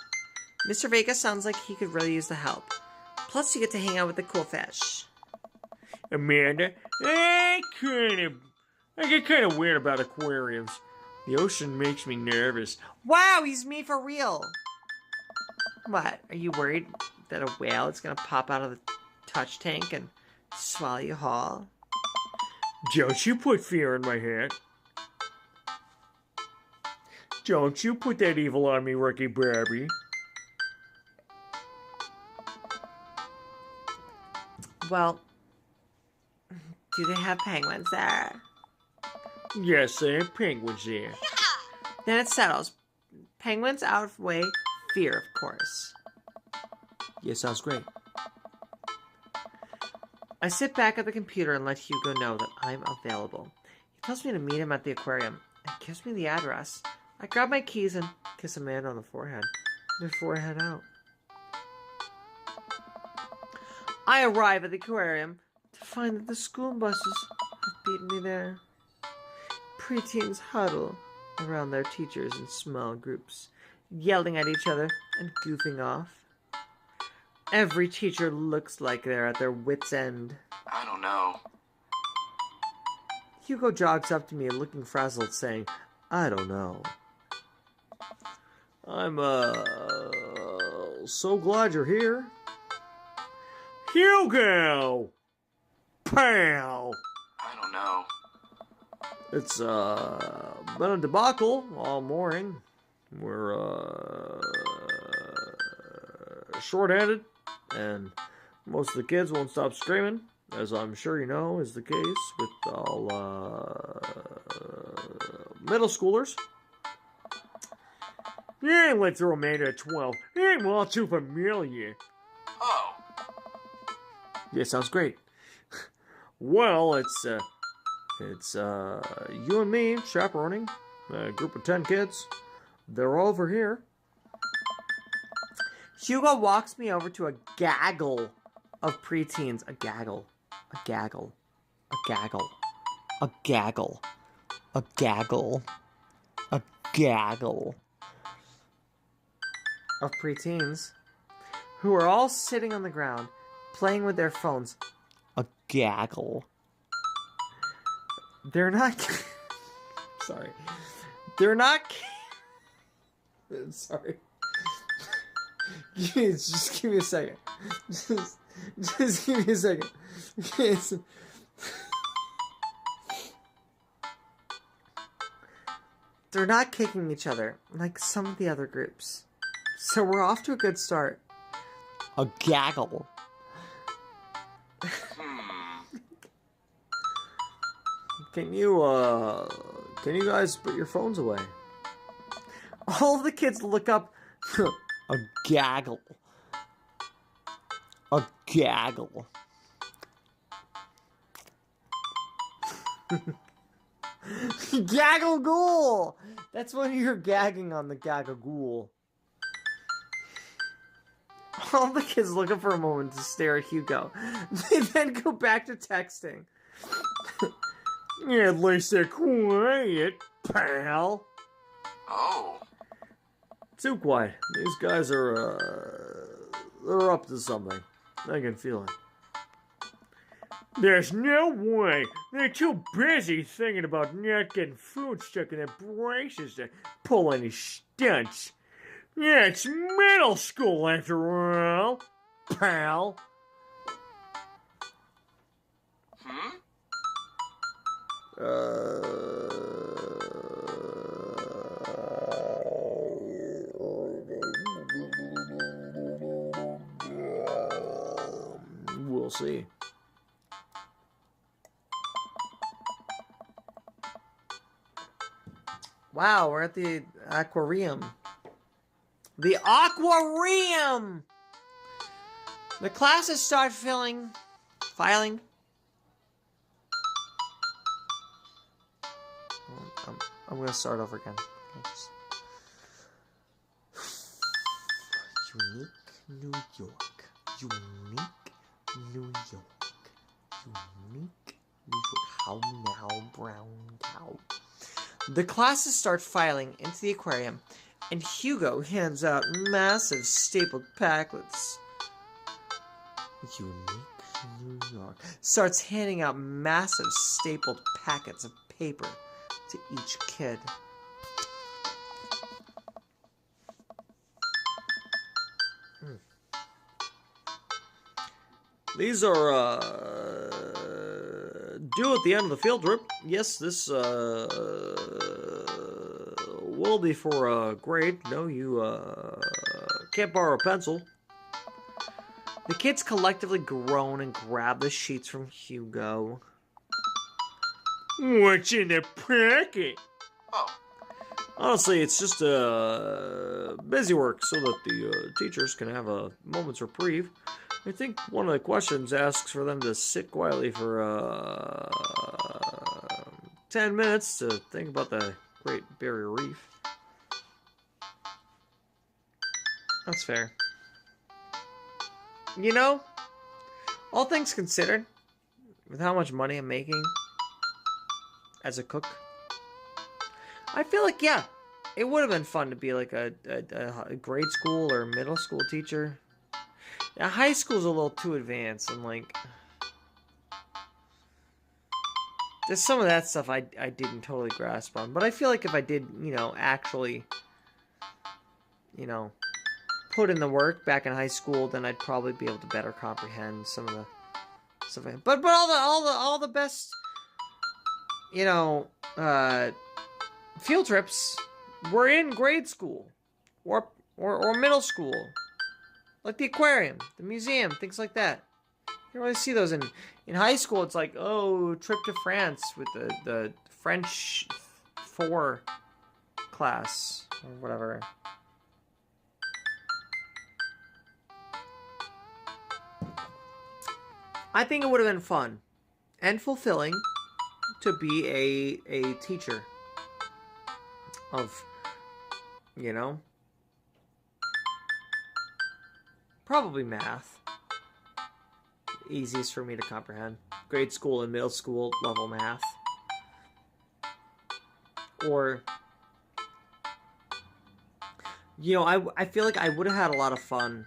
Mr. Vega sounds like he could really use the help. Plus, you get to hang out with the cool fish.
Amanda, I get kind of weird about aquariums. The ocean makes me nervous.
Wow, he's me for real. What, are you worried that a whale is gonna pop out of the touch tank and swallow you whole?
Don't you put fear in my head. Don't you put that evil on me, Ricky Barbie.
Well, do they have penguins there?
Yes, they have penguins there.
Then it settles. Penguins outweigh fear, of course. Yeah, sounds great. I sit back at the computer and let Hugo know that I'm available. He tells me to meet him at the aquarium and gives me the address. I grab my keys and kiss Amanda on the forehead. Before I head out. I arrive at the aquarium to find that the school buses have beaten me there. Preteens huddle around their teachers in small groups, yelling at each other and goofing off. Every teacher looks like they're at their wits' end.
I don't know.
Hugo jogs up to me looking frazzled, saying, I don't know. I'm, so glad you're here.
Hugo! Pal!
I don't know.
It's, been a debacle all morning. We're, short-handed, and most of the kids won't stop screaming, as I'm sure you know is the case with all, middle schoolers.
Yeah, let's throw a at 12. Ain't all too familiar.
Oh,
Yeah, sounds great.
Well,
It's you and me chaperoning a group of 10 kids. They're all over here. Hugo walks me over to a gaggle of preteens. A gaggle. A gaggle. A gaggle. A gaggle. A gaggle. A gaggle of preteens who are all sitting on the ground playing with their phones. A gaggle. They're not. Sorry. They're not. Sorry. Just give me a second. Just give me a second. They're not kicking each other like some of the other groups. So we're off to a good start. A gaggle. Can you guys put your phones away? All of the kids look up. A gaggle. A gaggle. Gaggle ghoul! That's when you're gagging on the gaggle ghoul. All the kids look up for a moment to stare at Hugo. They then go back to texting.
yeah, at least they're quiet, pal.
oh.
Too quiet. These guys are, they're up to something. I can feel it.
There's no way. They're too busy thinking about not getting food stuck in their braces to pull any stunts. Yeah, it's middle school after all, pal.
We'll see. Wow, we're at the aquarium. The aquarium! The classes start filing. I'm gonna start over again. Unique New York. Unique New York. Unique New York. How now, brown cow? The classes start filing into the aquarium, and Hugo hands out massive stapled packets. Unique New York starts handing out massive stapled packets of paper to each kid. These are due at the end of the field trip. Yes, this will be for a grade. No, you can't borrow a pencil. The kids collectively groan and grab the sheets from Hugo.
What's in the packet?
Oh.
Honestly, it's just busy work so that the teachers can have a moment's reprieve. I think one of the questions asks for them to sit quietly for 10 minutes to think about the Great Barrier Reef. That's fair. You know, all things considered, with how much money I'm making as a cook, I feel like, yeah, it would have been fun to be like a grade school or middle school teacher. Now, high school's a little too advanced, and like, there's some of that stuff I didn't totally grasp on. But I feel like if I did, you know, actually you know, put in the work back in high school, then I'd probably be able to better comprehend some of the stuff. But all the best, you know, field trips were in grade school or middle school, like the aquarium, the museum, things like that. You don't really see those in high school. It's like, oh, trip to France with the French 4 class or whatever. I think it would have been fun and fulfilling to be a teacher of, you know, probably math. Easiest for me to comprehend. Grade school and middle school level math. Or, you know, I feel like I would have had a lot of fun.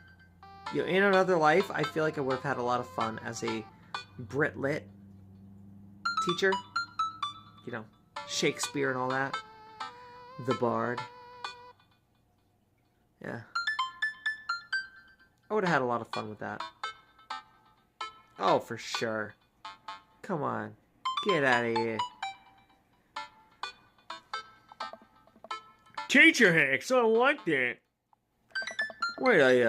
You know, in another life, I feel like I would have had a lot of fun as a Brit Lit teacher. You know, Shakespeare and all that. The Bard. Yeah. I would have had a lot of fun with that. Oh, for sure. Come on. Get out of here.
Teacher hacks, I like that.
Wait, I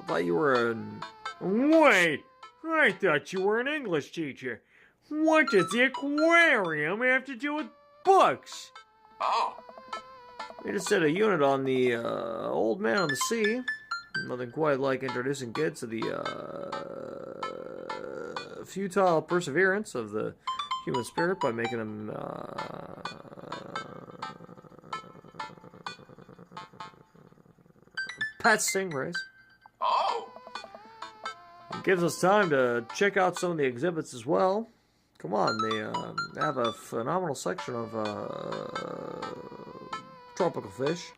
thought you were an...
Wait, I thought you were an English teacher. What does the aquarium have to do with books?
Oh.
We just did a unit on the Old Man on the Sea. Nothing quite like introducing kids to the futile perseverance of the human spirit by making them pet stingrays.
Oh.
It gives us time to check out some of the exhibits as well. Come on, they have a phenomenal section of tropical fish.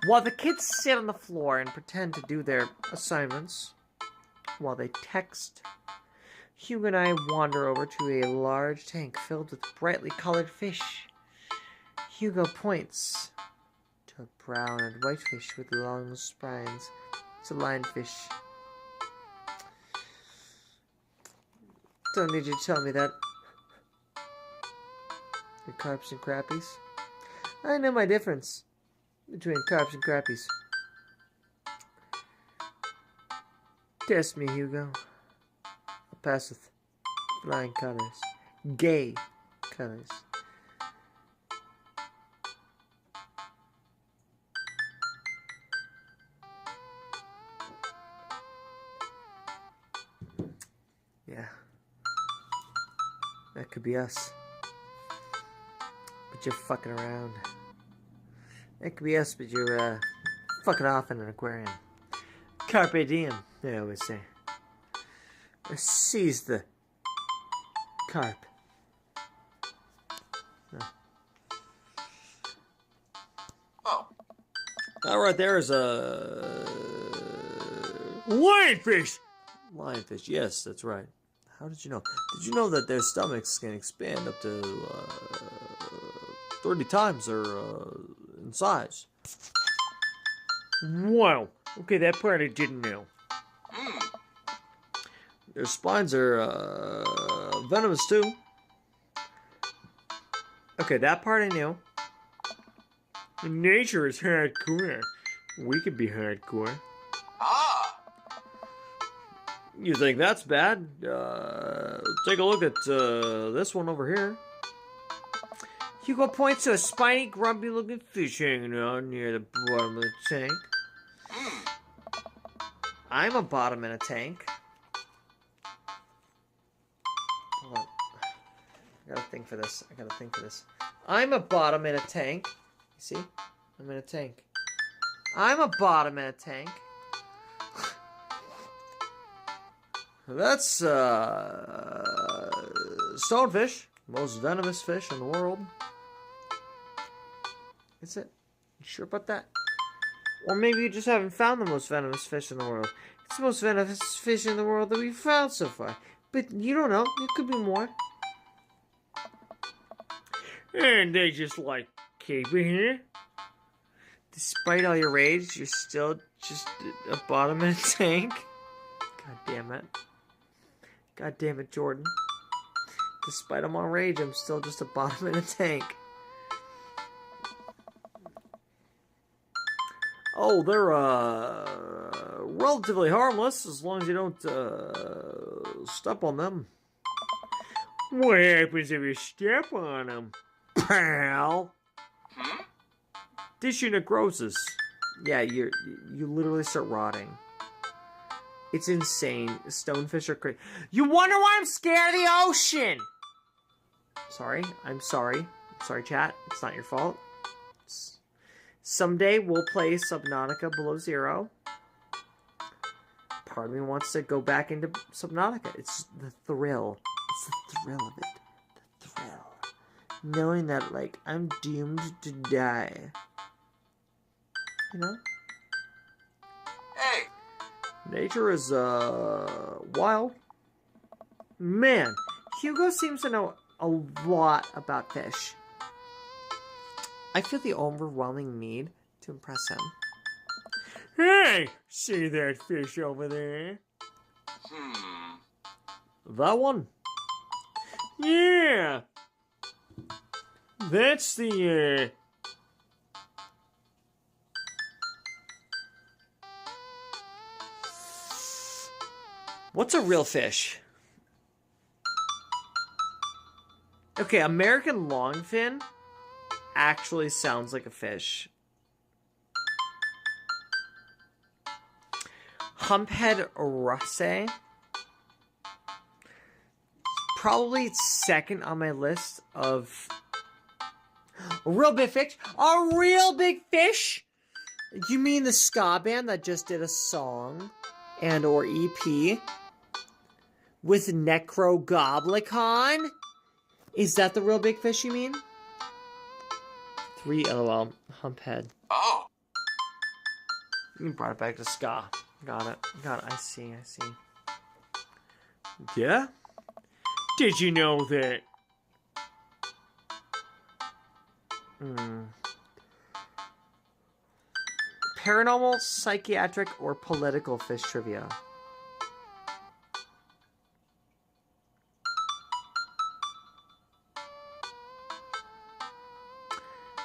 While the kids sit on the floor and pretend to do their assignments, while they text, Hugo and I wander over to a large tank filled with brightly colored fish. Hugo points to a brown and white fish with long spines. It's a lionfish. Don't need you to tell me that. The carps and crappies. I know my difference between carps and crappies. Test me, Hugo. I'll pass with flying colors. Gay colors. Yeah. That could be us. But you're fucking around. That could be us, but you're fucking off in an aquarium. Carpe diem, they always say. Seize the carp.
Oh.
That right there is a
Lionfish!
lionfish. Yes, that's right. How did you know? Did you know that their stomachs can expand up to 30 times their in size?
Wow. Okay, that part I didn't know.
Their spines are venomous too. Okay, that part I knew.
Nature is hardcore. We could be hardcore.
Ah.
You think that's bad? Take a look at this one over here. Hugo points to a spiny, grumpy-looking fish hanging out near the bottom of the tank. I'm a bottom in a tank. Hold on. I gotta think for this. I'm a bottom in a tank. You see? I'm in a tank. I'm a bottom in a tank. That's stonefish, most venomous fish in the world. Is it? You sure about that? Or maybe you just haven't found the most venomous fish in the world. It's the most venomous fish in the world that we've found so far. But you don't know. It could be more.
And they just like keep it here?
Despite all your rage, you're still just a bottom in a tank. God damn it. God damn it, Jordan. Despite I'm on rage, I'm still just a bottom in a tank. Oh, they're, relatively harmless as long as you don't, step on them.
What happens if you step on them, pal?
Hmm?
Tissue necrosis. Yeah, you literally start rotting. It's insane. Stonefish are crazy. You wonder why I'm scared of the ocean! Sorry. I'm sorry, chat. It's not your fault. Someday we'll play Subnautica Below Zero. Part of me wants to go back into Subnautica. It's the thrill. It's the thrill of it. The thrill. Knowing that, like, I'm doomed to die. You know?
Hey!
Nature is, wild. Man, Hugo seems to know a lot about fish. I feel the overwhelming need to impress him.
Hey, see that fish over there?
Hmm.
That one?
Yeah. That's the,
What's a real fish? Okay, American longfin actually sounds like a fish. Humphead Russay. Probably second on my list of a real big fish. A real big fish? You mean the ska band that just did a song and or EP with Necrogoblicon? Is that the real big fish you mean? 3 LOL. Humphead.
Oh.
You brought it back to ska. Got it. I see. Yeah?
did you know that?
Paranormal, psychiatric, or political fish trivia?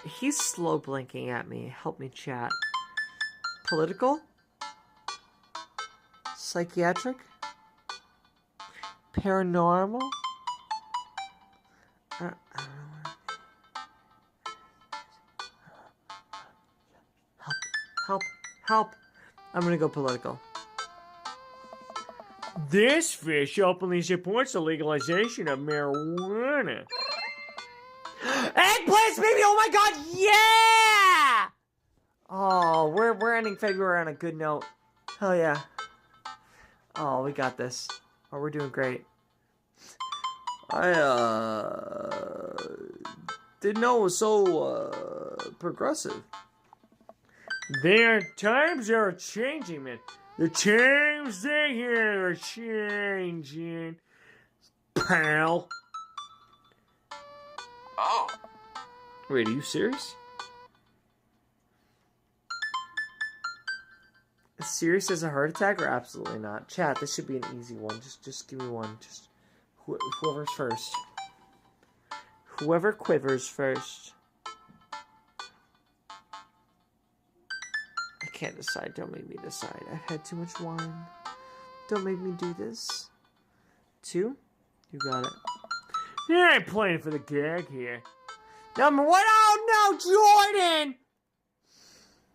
He's slow blinking at me. Help me chat. Political? Psychiatric? Paranormal? I don't know. Help. I'm gonna go political.
This fish openly supports the legalization of marijuana.
Eggplants, baby! Oh my god, yeah! Oh, we're ending February on a good note. Hell yeah. Oh, we got this. Oh, we're doing great. I didn't know it was so progressive.
Times are changing, man. The times they here are changing, pal.
Oh.
Wait, are you serious? Serious as a heart attack or absolutely not? Chat, this should be an easy one. Just give me one. Just whoever's first. Whoever quivers first. I can't decide. Don't make me decide. I've had too much wine. Don't make me do this. 2? You got it.
Yeah, I'm playing for the gag here.
Number 1. Oh no, Jordan!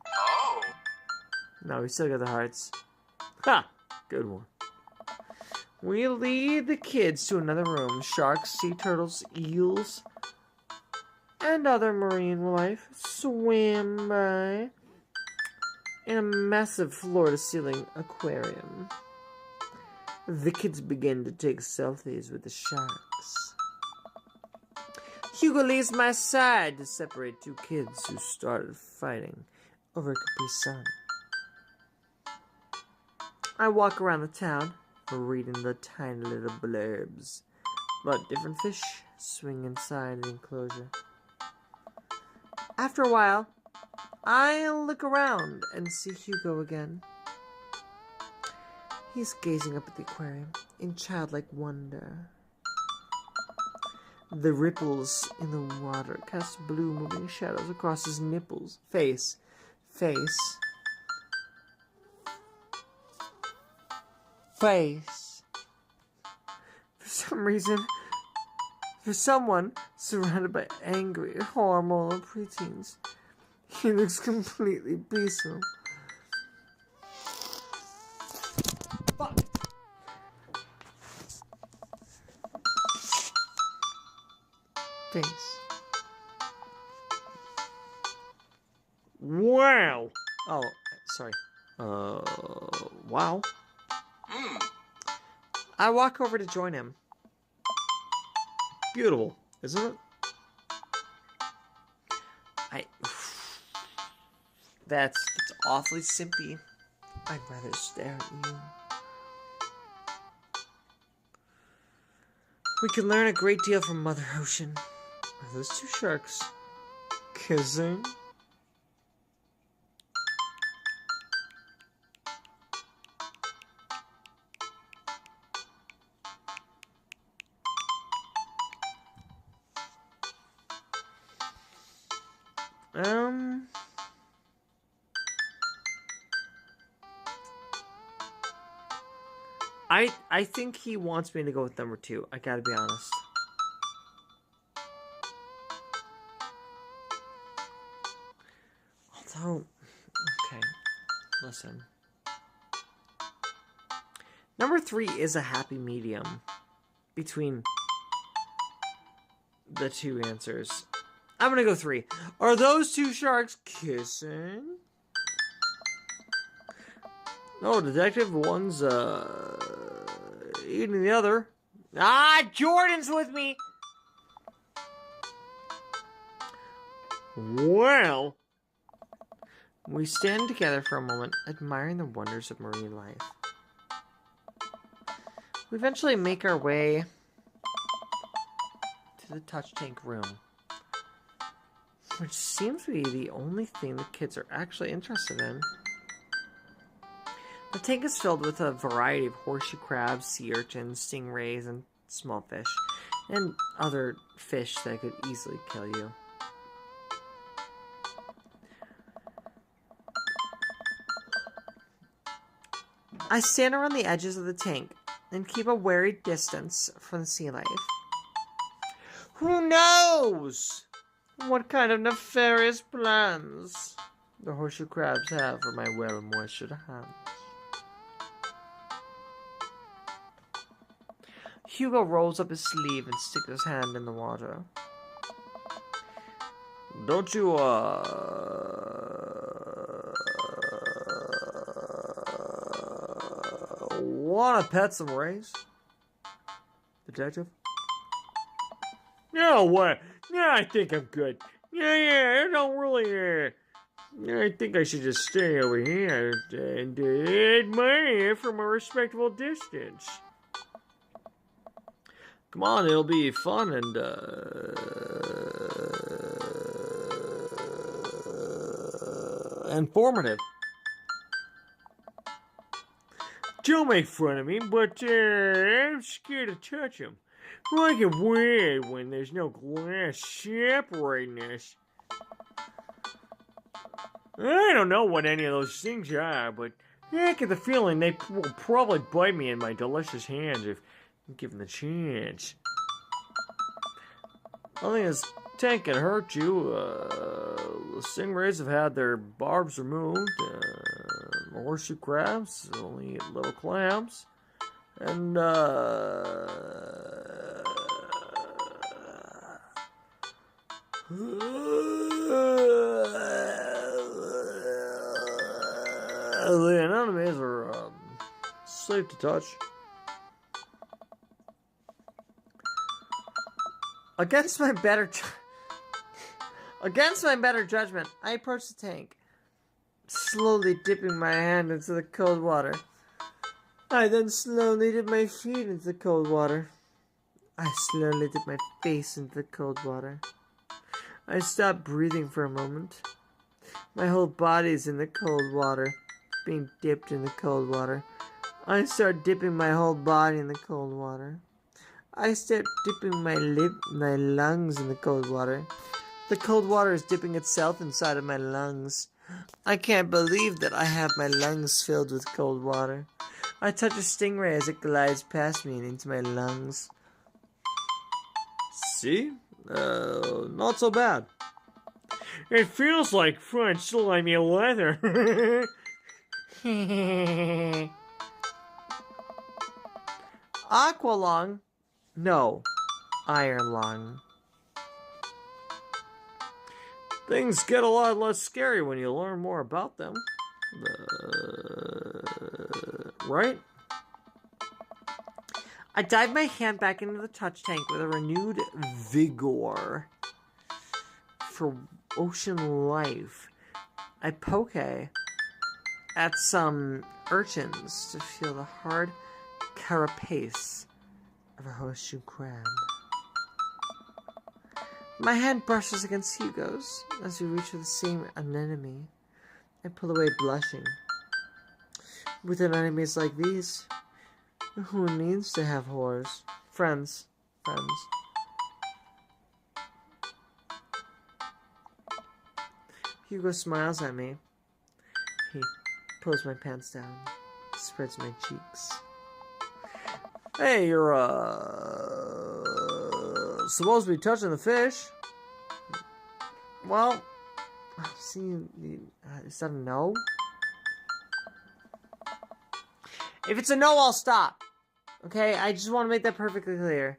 Oh.
No, we still got the hearts. Ha! Good one. We lead the kids to another room. Sharks, sea turtles, eels, and other marine life swim by in a massive floor-to-ceiling aquarium. The kids begin to take selfies with the sharks. Hugo leaves my side to separate two kids who started fighting over Capri Sun. I walk around the town, reading the tiny little blurbs about different fish swing inside the enclosure. After a while, I look around and see Hugo again. He's gazing up at the aquarium in childlike wonder. The ripples in the water cast blue moving shadows across his nipples. Face. For some reason, for someone surrounded by angry, hormonal preteens, he looks completely peaceful. Fuck. Face.
Wow.
Oh, sorry. Wow. I walk over to join him.
Beautiful, isn't it?
That's awfully simpy. I'd rather stare at you. We can learn a great deal from Mother Ocean. Are those two sharks kissing? I think he wants me to go with number 2. I gotta be honest. Although, okay, listen. Number 3 is a happy medium between the two answers. I'm gonna go 3. Are those two sharks kissing? No, detective. One's, eating the other. Ah, Jordan's with me!
Well.
We stand together for a moment, admiring the wonders of marine life. We eventually make our way to the touch tank room, which seems to be the only thing the kids are actually interested in. The tank is filled with a variety of horseshoe crabs, sea urchins, stingrays, and small fish, and other fish that could easily kill you. I stand around the edges of the tank and keep a wary distance from the sea life. Who knows what kind of nefarious plans the horseshoe crabs have for my well-moistured hands? Hugo rolls up his sleeve and sticks his hand in the water. Don't you, wanna pet some rays? Detective?
No, what? Yeah, I think I'm good. Yeah, I don't really, I think I should just stay over here and admire from a respectable distance.
Come on, it'll be fun and, informative.
Don't make fun of me, but I'm scared to touch him. I get weird when there's no glass separating us. I don't know what any of those things are, but I get the feeling they will probably bite me in my delicious hands if given the chance.
I think this tank can hurt you. The stingrays have had their barbs removed. The horseshoe crabs only eat little clams. And, the anemones are safe to touch. Against my better judgment, I approach the tank, slowly dipping my hand into the cold water. I then slowly dip my feet into the cold water. I slowly dip my face into the cold water. I stop breathing for a moment. My whole body's in the cold water, being dipped in the cold water. I start dipping my whole body in the cold water. I start dipping my lungs in the cold water. The cold water is dipping itself inside of my lungs. I can't believe that I have my lungs filled with cold water. I touch a stingray as it glides past me and into my lungs. See? Not so bad.
It feels like French slimy leather.
Aqua lung? No. Iron lung.
Things get a lot less scary when you learn more about them. Right?
I dive my hand back into the touch tank with a renewed vigor for ocean life. I poke at some urchins to feel the hard carapace of a horseshoe crab. My hand brushes against Hugo's as we reach for the same anemone. I pull away blushing. With anemones like these, who needs to have whores? Friends. Hugo smiles at me. He pulls my pants down, spreads my cheeks.
Hey, you're, supposed to be touching the fish.
Well, see, is that a no? If it's a no, I'll stop. Okay, I just want to make that perfectly clear.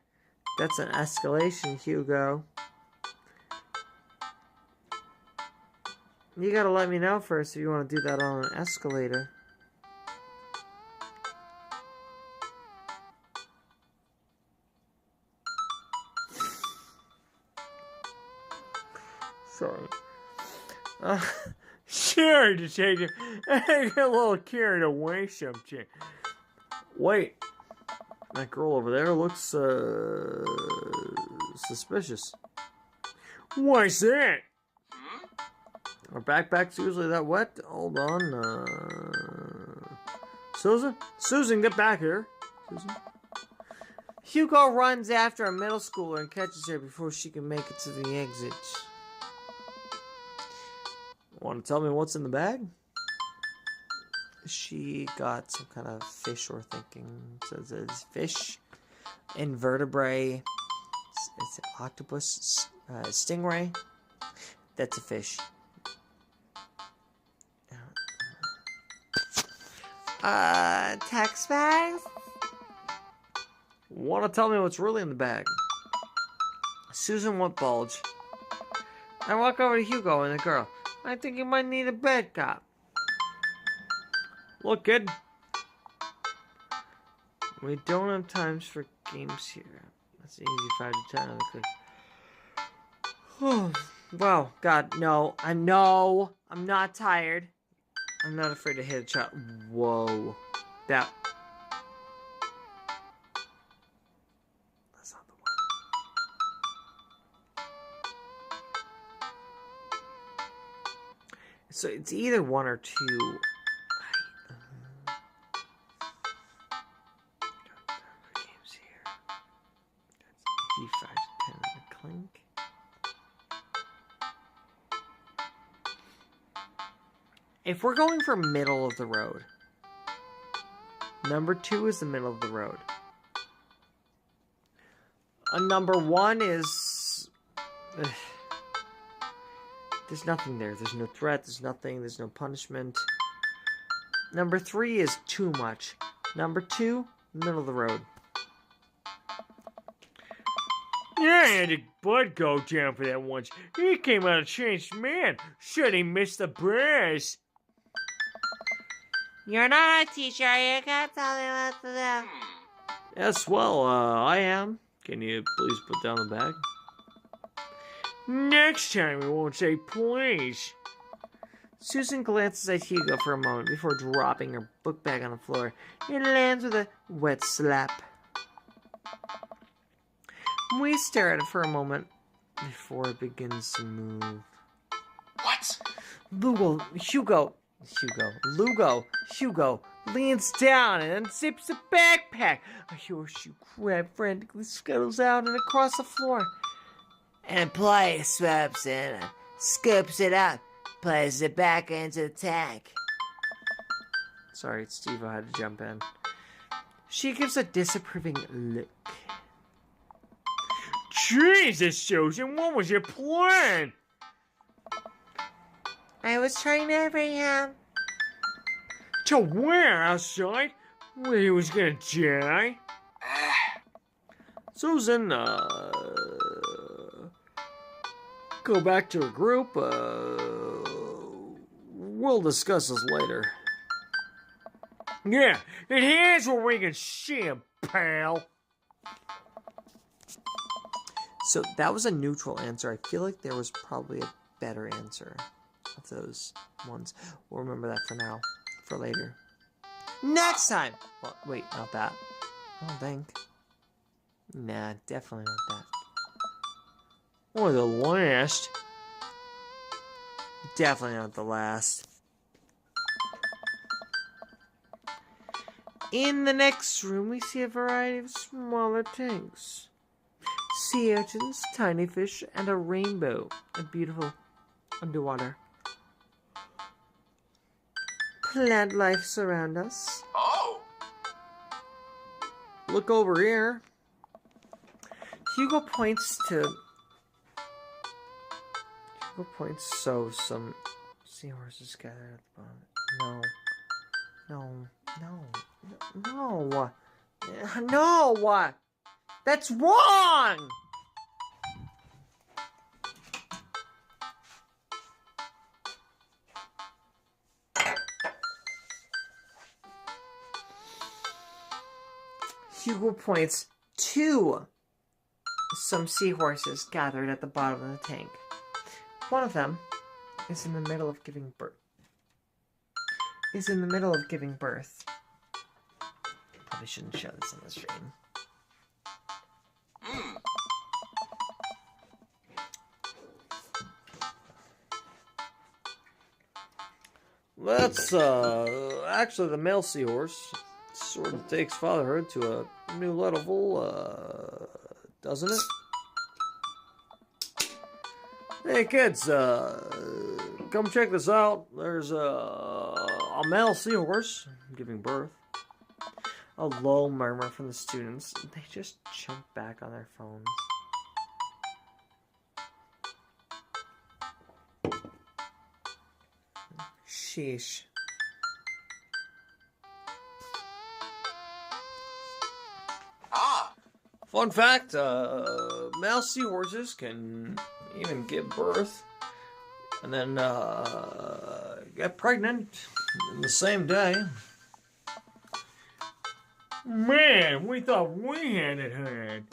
That's an escalation, Hugo. You gotta let me know first if you want to do that on an escalator.
Sorry. Sure, detective. I get a little carried away sometimes. Wait. That girl over there looks, suspicious. Why's that?
Our backpack's usually that wet. Hold on. Susan, get back here. Susan. Hugo runs after a middle schooler and catches her before she can make it to the exit.
Want to tell me what's in the bag?
She got some kind of fish we're thinking. So it's fish, invertebrate, it's an octopus, stingray. That's a fish. Text bags?
Want to tell me what's really in the bag?
Susan won't bulge. I walk over to Hugo and the girl. I think you might need a bed cop.
Look, kid.
We don't have times for games here. That's easy 5 to 10 on the click. Wow, God, no. I'm not tired. I'm not afraid to hit a shot. Whoa. That's not the one. So it's either 1 or 2. Games here. That's easy 5 to 10 on the clink. If we're going for middle of the road, number 2 is the middle of the road. Number 1 is... there's nothing there. There's no threat. There's nothing. There's no punishment. Number 3 is too much. Number 2, middle of the road.
Yeah, I had a Bud go down for that once. He came out a changed man. Said he missed the brass.
You're not a teacher. You can't tell me what to do.
Yes, well, I am. Can you please put down the bag? Next time we won't say please.
Susan glances at Hugo for a moment before dropping her book bag on the floor. It lands with a wet slap. We stare at it for a moment before it begins to move.
What?
Hugo leans down and unzips a backpack. A horseshoe crab frantically scuttles out and across the floor.
An employee swoops in and scoops it up, places it back into the tank.
Sorry, Steve, I had to jump in. She gives a disapproving look.
Jesus, Susan, what was your plan?
I was trying to bring him.
To where? Outside? Where he was gonna die?
Susan, go back to her group. We'll discuss this later.
Yeah, and here's where we can see him, pal.
So that was a neutral answer. I feel like there was probably a better answer of those ones. We'll remember that for now, for later. Next time! Well, wait, not that. I don't think. Nah, definitely not that.
Or the last.
Definitely not the last. In the next room, we see a variety of smaller tanks. Sea urchins, tiny fish, and a rainbow. A beautiful underwater. Plant life surround us.
Oh.
Look over here. Hugo points so some seahorses gathered at the bottom. No. That's wrong! Hugo points to some seahorses gathered at the bottom of the tank. One of them is in the middle of giving birth. Probably shouldn't show this on the stream. That's, actually the male seahorse sort of takes fatherhood to a new level, doesn't it? Hey kids, come check this out. There's a male seahorse giving birth. A low murmur from the students. They just jump back on their phones. Sheesh. Fun fact, male seahorses can even give birth and then get pregnant in the same day.
Man, we thought we had it hard.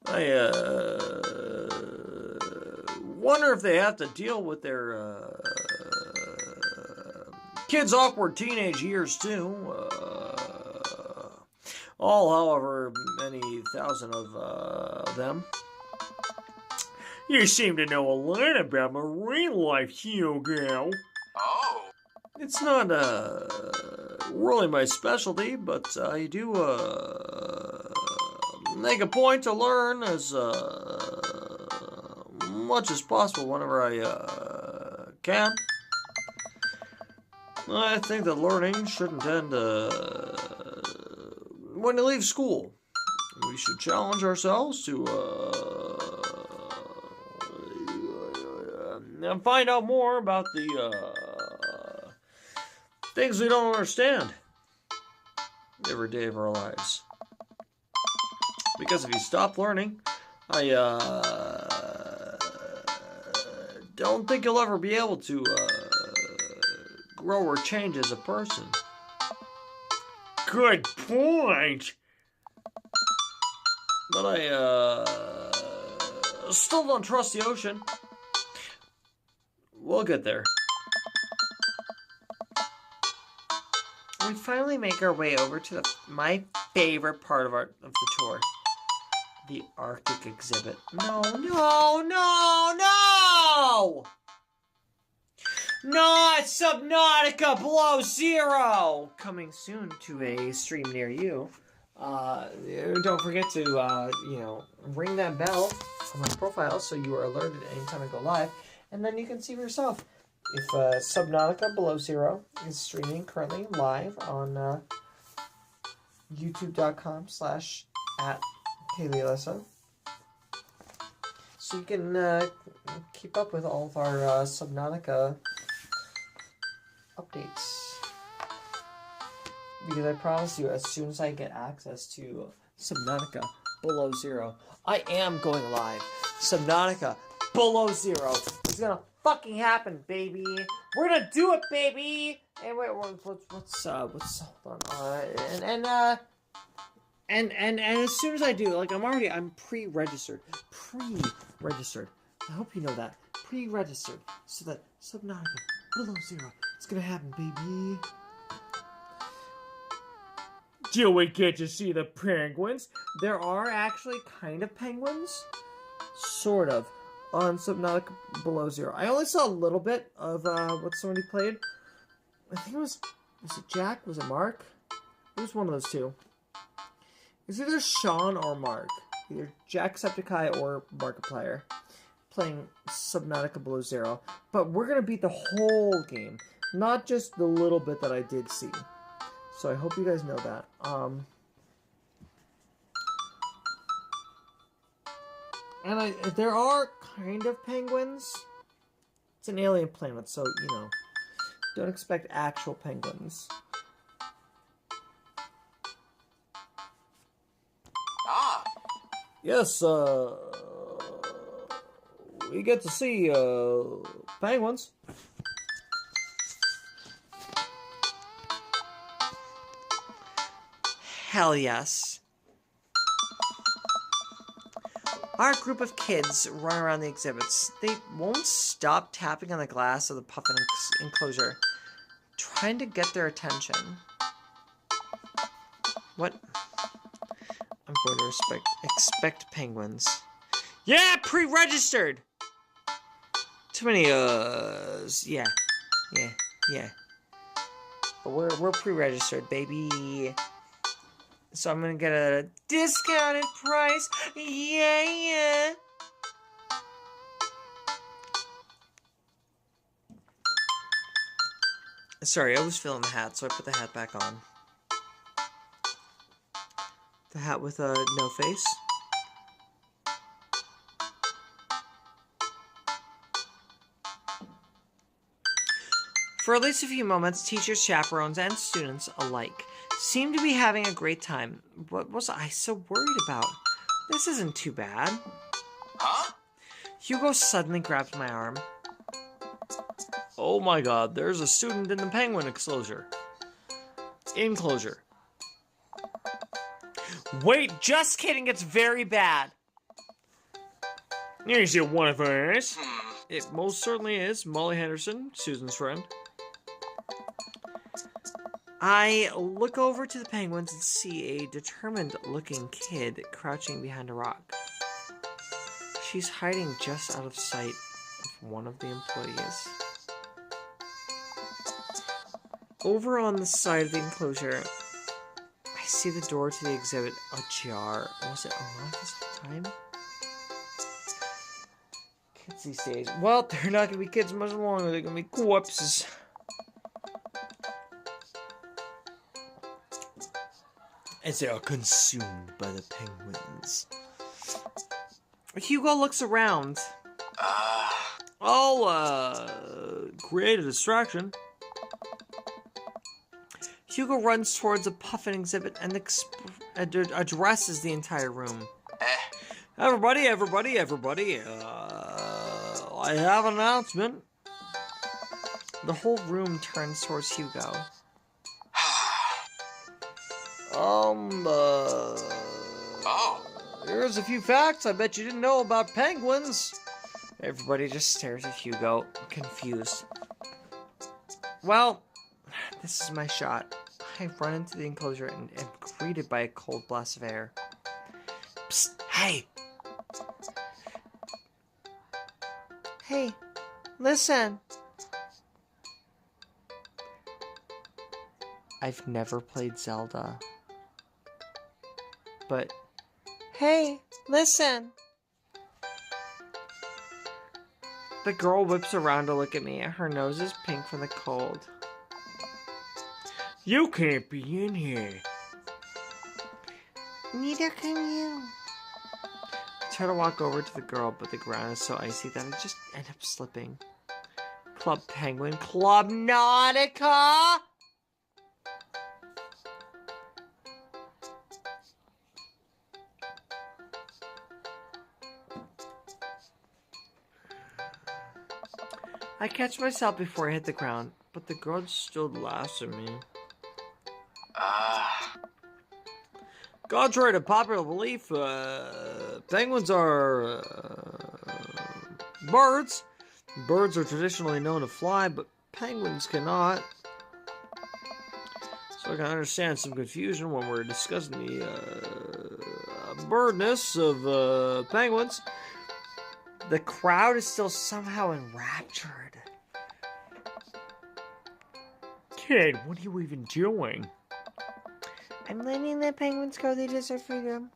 I wonder if they have to deal with their kids' awkward teenage years too. All, however, many thousand of them.
You seem to know a lot about marine life, Hugo.
Oh.
It's not really my specialty, but I do make a point to learn as much as possible whenever I can. I think that learning shouldn't end when you leave school. We should challenge ourselves to find out more about the things we don't understand every day of our lives. Because if you stop learning, I don't think you'll ever be able to grow or change as a person.
Good point.
But I still don't trust the ocean. We'll get there. We finally make our way over to my favorite part of the tour. The Arctic exhibit. No! No! Not Subnautica Below Zero! Coming soon to a stream near you. Don't forget to, ring that bell on my profile so you are alerted anytime I go live. And then you can see for yourself if Subnautica Below Zero is streaming currently live on youtube.com/@Kayleigh Alyssa. So you can keep up with all of our Subnautica updates. Because I promise you, as soon as I get access to Subnautica Below Zero, I am going live. Subnautica Below Zero. It's gonna fucking happen, baby. We're gonna do it, baby. And wait, what's hold on. And as soon as I do, like I'm pre-registered. I hope you know that. Pre-registered. So that Subnautica Below Zero, it's gonna happen, baby.
Do we get to see the penguins?
There are actually kind of penguins. Sort of. On Subnautica Below Zero. I only saw a little bit of what somebody played. I think was it Jack? Was it Mark? It was one of those two. It's either Sean or Mark. Either Jacksepticeye or Markiplier. Playing Subnautica Below Zero. But we're going to beat the whole game. Not just the little bit that I did see. So I hope you guys know that. And there are kind of penguins. It's an alien planet, so, don't expect actual penguins.
Ah.
Yes, we get to see, penguins. Hell yes. Our group of kids run around the exhibits. They won't stop tapping on the glass of the puffin enclosure, trying to get their attention. What? I'm going to expect penguins. Yeah, pre-registered! Too many, yeah. But we're pre-registered, baby. So I'm gonna get a discounted price. Yeah. Sorry, I was feeling the hat, so I put the hat back on. The hat with a no face. For at least a few moments, teachers, chaperones, and students alike seem to be having a great time. What was I so worried about? This isn't too bad.
Huh?
Hugo suddenly grabs my arm. Oh my god, there's a student in the penguin enclosure. Wait, just kidding, it's very bad.
Is it one of us?
It most certainly is. Molly Henderson, Susan's friend. I look over to the penguins and see a determined-looking kid crouching behind a rock. She's hiding just out of sight of one of the employees. Over on the side of the enclosure, I see the door to the exhibit ajar. Was it unlocked this whole time? Kids these days. Well, they're not going to be kids much longer. They're going to be corpses. As they are consumed by the penguins. Hugo looks around. I'll, create a distraction. Hugo runs towards a puffin exhibit and addresses the entire room. Everybody, I have an announcement. The whole room turns towards Hugo. Here's a few facts I bet you didn't know about penguins. Everybody just stares at Hugo, confused. Well, this is my shot. I run into the enclosure and am greeted by a cold blast of air. Psst, hey! Hey,
listen. I've never played Zelda. But, hey, listen. The girl whips around to look at me. Her nose is pink from the cold.
You can't be in here.
Neither can you. I try to walk over to the girl, but the ground is so icy that I just end up slipping. Club Penguin, Club Nautica! I catch myself before I hit the ground, but the girl still laughs at me. Contrary to popular belief, penguins are birds. Birds are traditionally known to fly, but penguins cannot. So I can understand some confusion when we're discussing the birdness of penguins. The crowd is still somehow enraptured.
Kid, what are you even doing?
I'm letting the penguins go. They deserve freedom.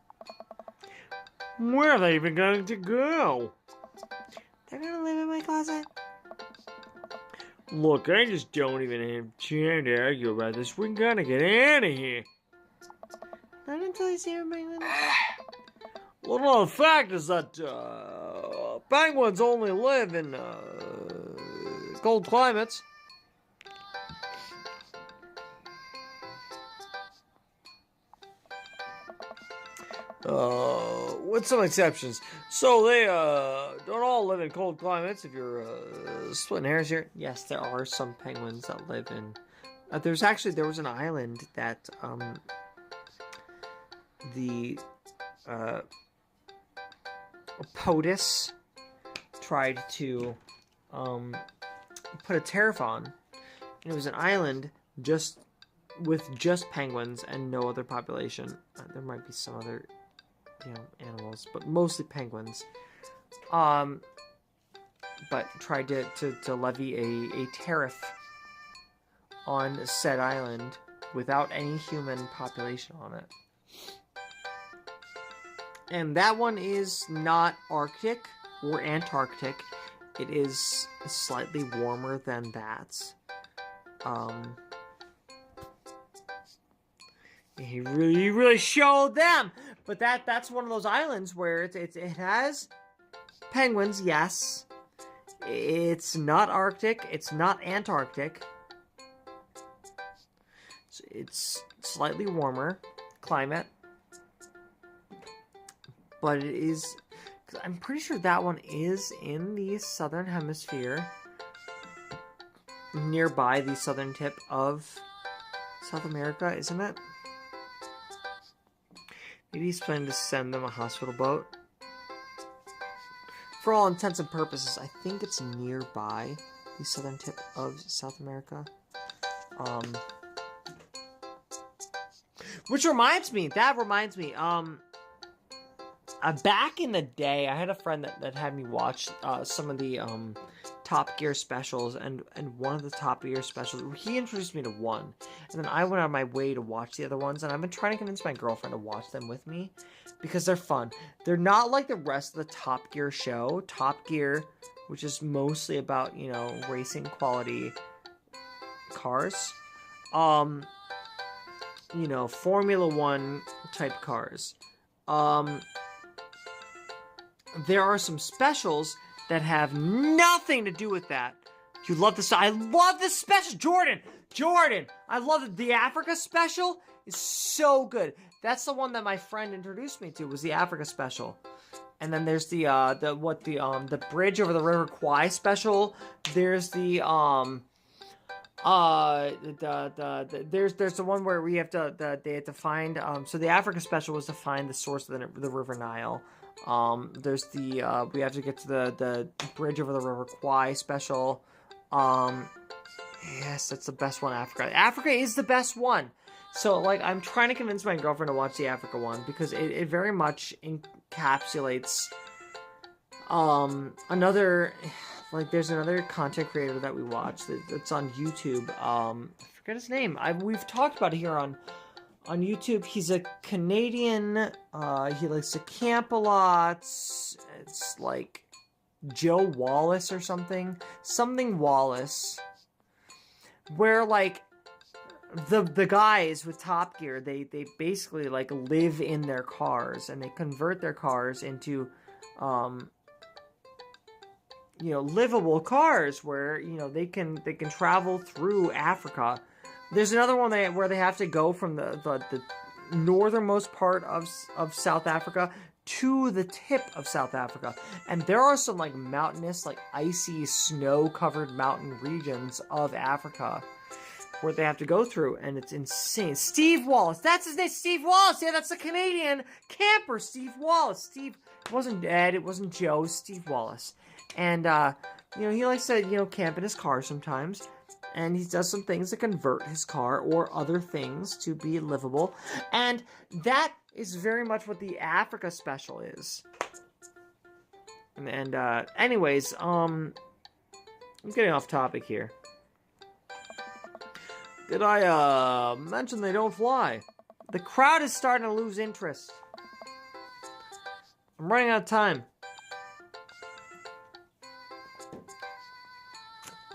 Where are they even going to go?
They're gonna live in my closet.
Look, I just don't even have time to argue about this. We gotta get out of here.
Not until I see a penguin.
Well, no, the fact is that penguins only live in cold climates. With some exceptions. So they don't all live in cold climates. If you're splitting hairs here,
Yes, there are some penguins that live in. There was an island that the POTUS tried to put a tariff on. It was an island with just penguins and no other population. There might be some other, animals, but mostly penguins. But tried to levy a tariff on said island without any human population on it. And that one is not Arctic or Antarctic. It is slightly warmer than that. He really showed them. But that's one of those islands where it has penguins, yes. It's not Arctic. It's not Antarctic. It's slightly warmer climate. But it is... I'm pretty sure that one is in the southern hemisphere. Nearby the southern tip of South America, isn't it? Maybe he's planning to send them a hospital boat. For all intents and purposes, I think it's nearby the southern tip of South America. Which reminds me, back in the day, I had a friend that had me watch some of the Top Gear specials, and one of the Top Gear specials, he introduced me to one, and then I went out of my way to watch the other ones, and I've been trying to convince my girlfriend to watch them with me, because they're fun. They're not like the rest of the Top Gear show. Top Gear, which is mostly about, racing quality cars. Formula One type cars. There are some specials that have nothing to do with that. You love this. I love this special. Jordan, I love it. The Africa special is so good. That's the one that my friend introduced me to, was the Africa special. And then there's the bridge over the River Kwai special. There's there's the one where we have they have to find, so the Africa special was to find the source of the River Nile. There's we have to get to the bridge over the River Kwai special. Yes, that's the best one, Africa. Africa is the best one. So, I'm trying to convince my girlfriend to watch the Africa one, because it very much encapsulates,
like, there's another content creator that we watch that's on YouTube. I forget his name. We've talked about it here on YouTube. He's a Canadian. He likes to camp a lot. It's like Joe Wallace or something. Something Wallace. Where, like, the guys with Top Gear, they basically, like, live in their cars, and they convert their cars into, livable cars where, they can travel through Africa. There's another one where they have to go from the northernmost part of South Africa to the tip of South Africa. And there are some, like, mountainous, like, icy, snow-covered mountain regions of Africa where they have to go through, and it's insane. Steve Wallace, that's his name, Steve Wallace. Yeah, that's the Canadian camper, Steve Wallace. Steve, it wasn't Ed, it wasn't Joe, Steve Wallace. And, he likes to, camp in his car sometimes, and he does some things to convert his car or other things to be livable. And that is very much what the Africa special is. And anyways, I'm getting off topic here. Did I, mention they don't fly? The crowd is starting to lose interest. I'm running out of time.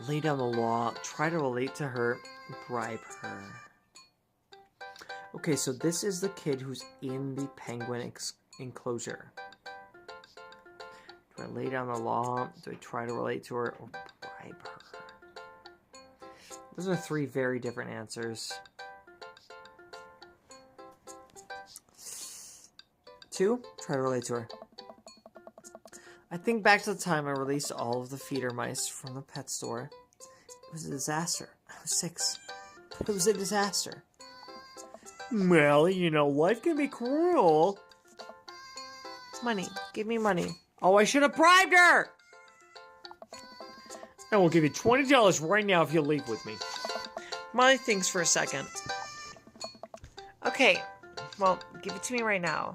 Lay down the law, try to relate to her, bribe her. Okay, so this is the kid who's in the penguin enclosure. Do I lay down the law? Do I try to relate to her or bribe her? Those are three very different answers. 2, try to relate to her. I think back to the time I released all of the feeder mice from the pet store. It was a disaster. I was 6. It was a disaster.
Well, life can be cruel.
Money. Give me money. Oh, I should have bribed her!
I will give you $20 right now if you leave with me.
Money thinks for a second. Okay, well, give it to me right now.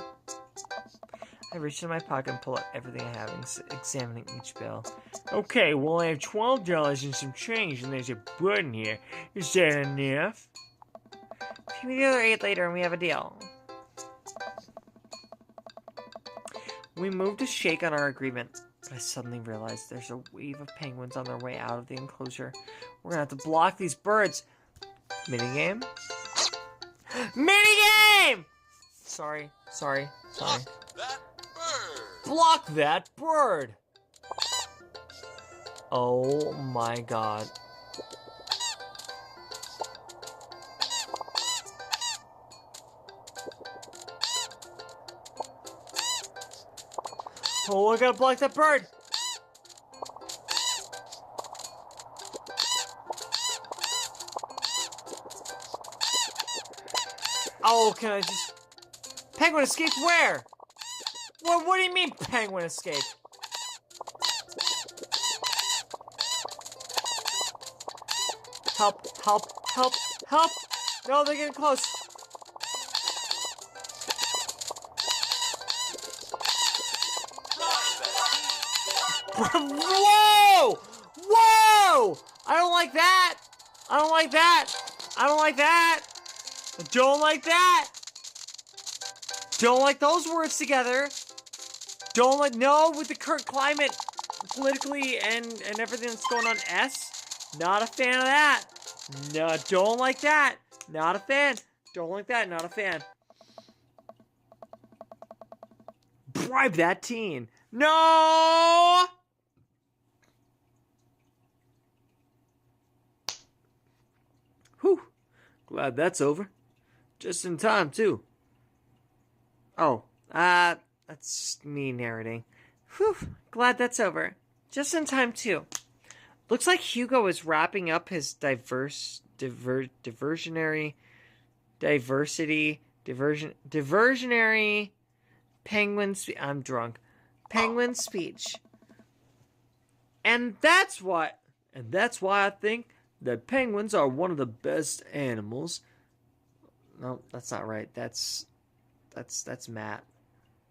I reach into my pocket and pull out everything I have, examining each bill.
Okay, well, I have $12 and some change, and there's a button here. Is that enough?
Give me the other 8 later and we have a deal. We moved to shake on our agreement, but I suddenly realized there's a wave of penguins on their way out of the enclosure. We're gonna have to block these birds. Minigame? Minigame! Sorry.
Block that bird!
Oh my god.
Oh, I gotta block that bird!
Oh, can I just... Penguin escaped where? What do you mean penguin escaped? Help. No, they're getting close. Whoa! I don't like that. Don't like that. Don't like those words together. No, with the current climate, politically, and everything that's going on, not a fan of that. No, don't like that. Not a fan. Don't like that. Not a fan. Bribe that teen. No! Whew. Glad that's over. Just in time, too. Oh, that's me narrating. Whew. Glad that's over. Just in time, too. Looks like Hugo is wrapping up his diversionary penguin I'm drunk. Penguin speech. And that's why I think that penguins are one of the best animals. No, that's not right. That's Matt.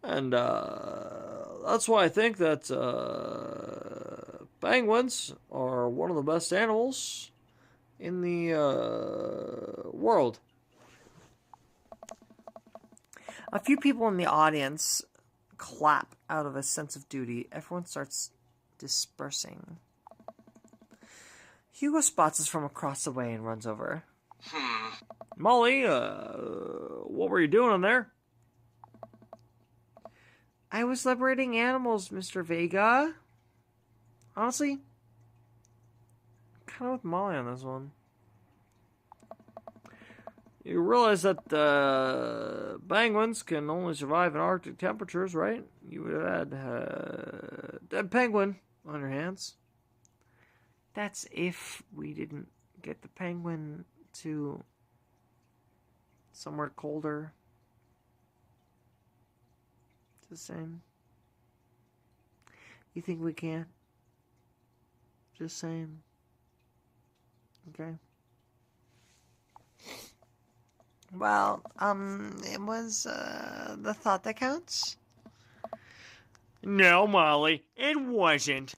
And that's why I think that penguins are one of the best animals in the world. A few people in the audience clap out of a sense of duty. Everyone starts dispersing. Hugo spots us from across the way and runs over. Molly, what were you doing in there? I was liberating animals, Mr. Vega. Honestly, I'm kind of with Molly on this one. You realize that penguins can only survive in Arctic temperatures, right? You would have had a dead penguin on your hands. That's if we didn't get the penguin to somewhere colder. Just saying. You think we can? Just saying. Okay. Well, it was the thought that counts.
No, Molly, it wasn't.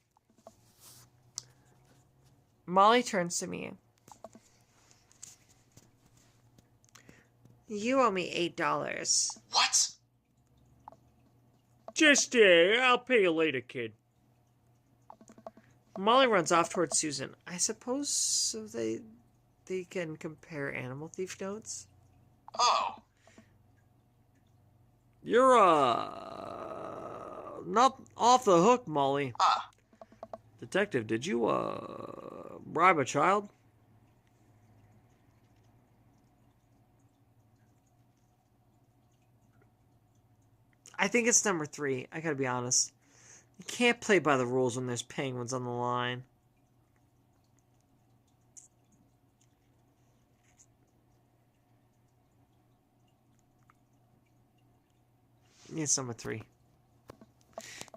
Molly turns to me. You owe me $8.
What?
Just, I'll pay you later, kid.
Molly runs off towards Susan. I suppose so they can compare animal thief notes.
Oh.
You're not off the hook, Molly.
Ah.
Detective, did you bribe a child? I think it's number 3. I gotta be honest. You can't play by the rules when there's penguins on the line. It's number 3.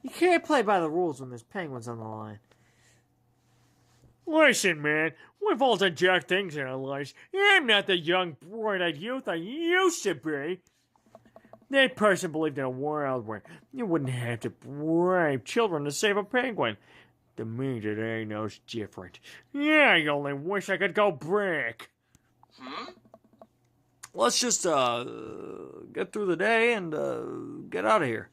You can't play by the rules when there's penguins on the line.
Listen, man, we've all done jack things in our lives. I'm not the young, bright-eyed youth I used to be. That person believed in a world where you wouldn't have to bribe children to save a penguin. To me today knows different. Yeah, I only wish I could go back.
Let's just get through the day and get out of here.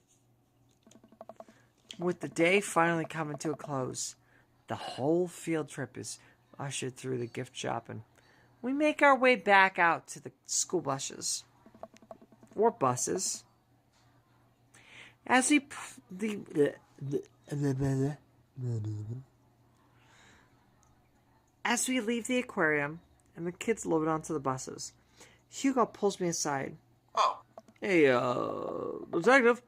With the day finally coming to a close, the whole field trip is ushered through the gift shop, and we make our way back out to the school buses. Or buses. As we as we leave the aquarium and the kids load onto the buses, Hugo pulls me aside.
Oh.
Hey, detective.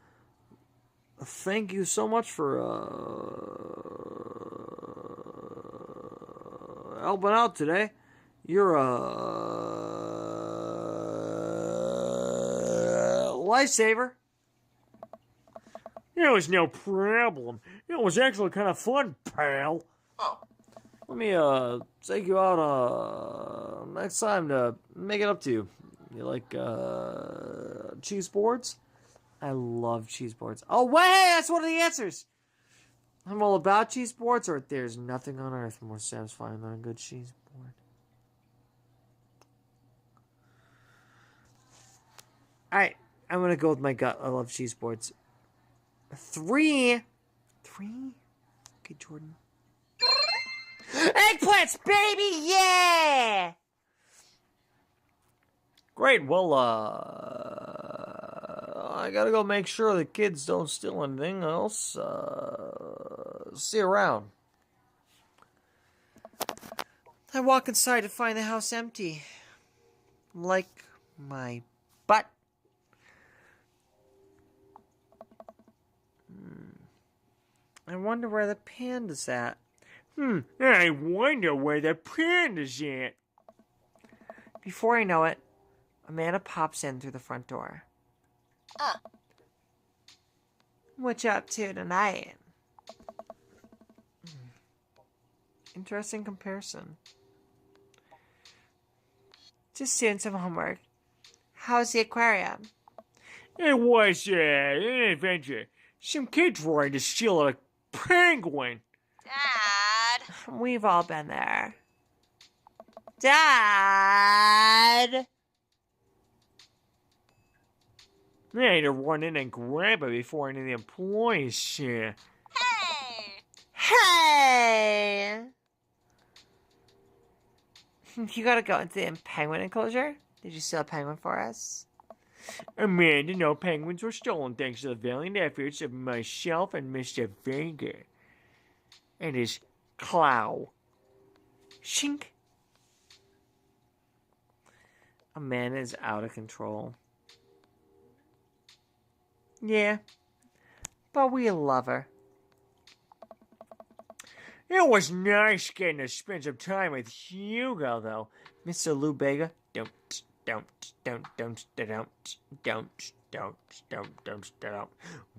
Thank you so much for helping out today. You're a lifesaver.
It was no problem. It was actually kind of fun, pal.
Oh.
Let me take you out next time to make it up to you. You like cheese boards? I love cheese boards. Oh wait, that's one of the answers. I'm all about cheese boards, or there's nothing on earth more satisfying than a good cheese board. Alright, I'm gonna go with my gut. I love cheese boards. 3. Okay, Jordan. Eggplants, baby, yeah! Great, well, I gotta go make sure the kids don't steal anything else. See you around. I walk inside to find the house empty. Like my butt. I wonder where the panda's at.
I wonder where the panda's at.
Before I know it, Amanda pops in through the front door. What you up to tonight? Interesting comparison. Just doing some homework. How's the aquarium?
It was an adventure. Some kid tried to steal a penguin.
Ah, We've all been there. Dad!
I need to run in and grab it before any of the employees see it.
Hey! You gotta go into the penguin enclosure? Did you steal a penguin for us?
Amanda, no penguins were stolen thanks to the valiant efforts of myself and Mr. Vega. And his clow. Shink.
Amanda is out of control.
Yeah. But we love her.
It was nice getting to spend some time with Hugo, though.
Mr. Lou Bega,
Don't.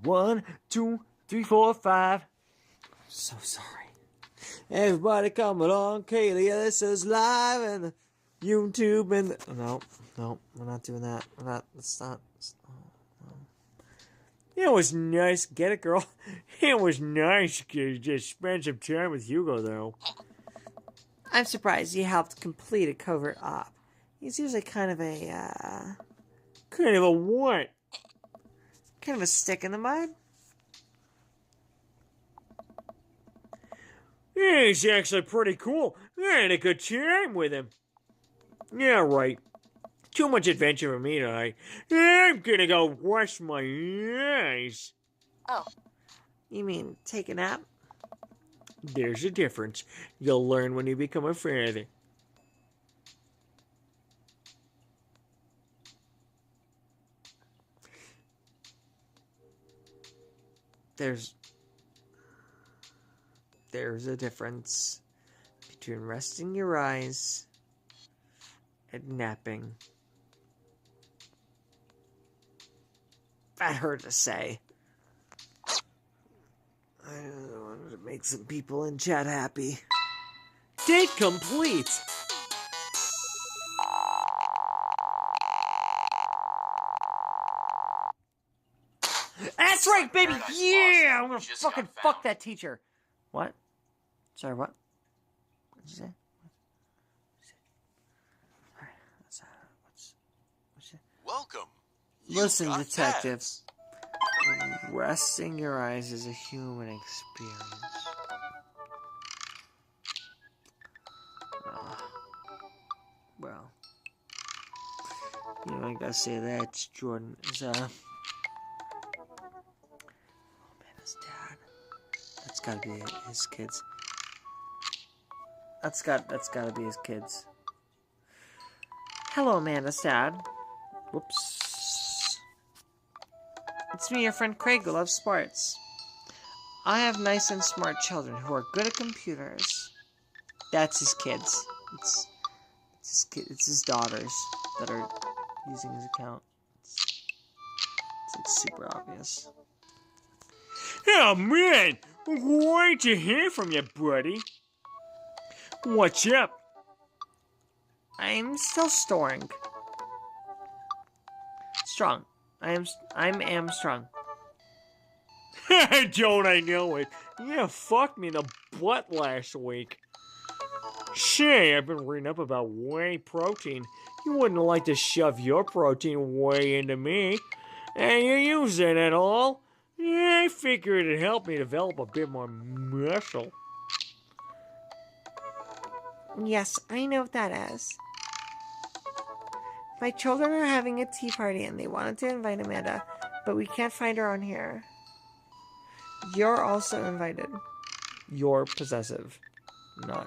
1, 2, 3, 4, 5.
so sorry. Everybody come along, Kayleigh Alyssa's live and the YouTube and the... No, we're not doing that. Let's not.
It was nice. Get it, girl? It was nice to just spend some time with Hugo, though.
I'm surprised you helped complete a covert op. He's usually kind of a,
Kind of a what?
kind of a stick in the mud.
Yeah, he's actually pretty cool. I had a good time with him. Yeah, right. Too much adventure for me tonight. I'm gonna go wash my eyes.
You mean take a nap?
There's a difference. You'll learn when you become a father.
There's a difference between resting your eyes and napping. That hurt to say. I wanted to make some people in chat happy. Date complete!
That's right, baby!
Paradise
Yeah!
Lost.
I'm gonna
Just
fucking
got
fuck
found.
that teacher.
What? Sorry, what? What'd you say? Alright, what's it?
Welcome.
Listen,
got
detective.
pets.
Resting your eyes is a human experience. Well, you know, I gotta say that Jordan is oh man, his dad. That's gotta be his kids. That's gotta be his kids.
Hello, Amanda's dad.
Whoops.
It's me, your friend Craig, who loves sports. I have nice and smart children who are good at computers.
That's his kids. It's his daughters that are using his account. It's like super obvious.
Oh, man! Great to hear from you, buddy. What's up?
I'm still storing. Strong. I am strong.
Don't I know it? Yeah, fucked me in the butt last week. Say, I've been reading up about whey protein. You wouldn't like to shove your protein whey into me. And you use it at all? Yeah, I figured it'd help me develop a bit more muscle.
Yes, I know what that is. My children are having a tea party and they wanted to invite Amanda, but we can't find her on here. You're also invited.
You're possessive. Not.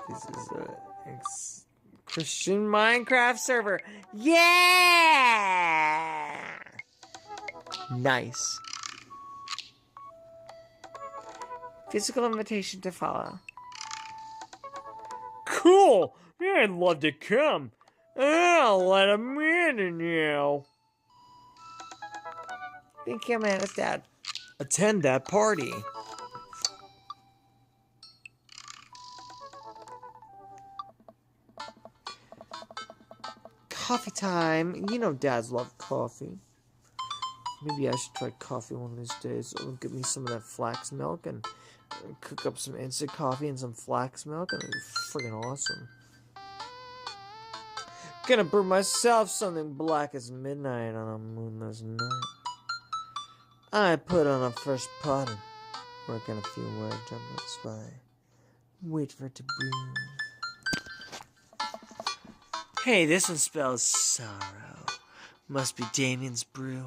This is a Christian Minecraft server.
Yeah!
Nice.
Physical invitation to follow.
Cool! Yeah, I'd love to come. I'll let Amanda know.
Thank you, Amanda's dad.
Attend that party. Coffee time. You know dads love coffee. Maybe I should try coffee one of these days. I'll get me some of that flax milk and cook up some instant coffee and some flax milk, and it'll be friggin' awesome. Gonna brew myself something black as midnight on a moonless night. I put on a fresh pot and work on a few word templates by wait for it to brew. Hey, this one spells sorrow. Must be Damien's brew.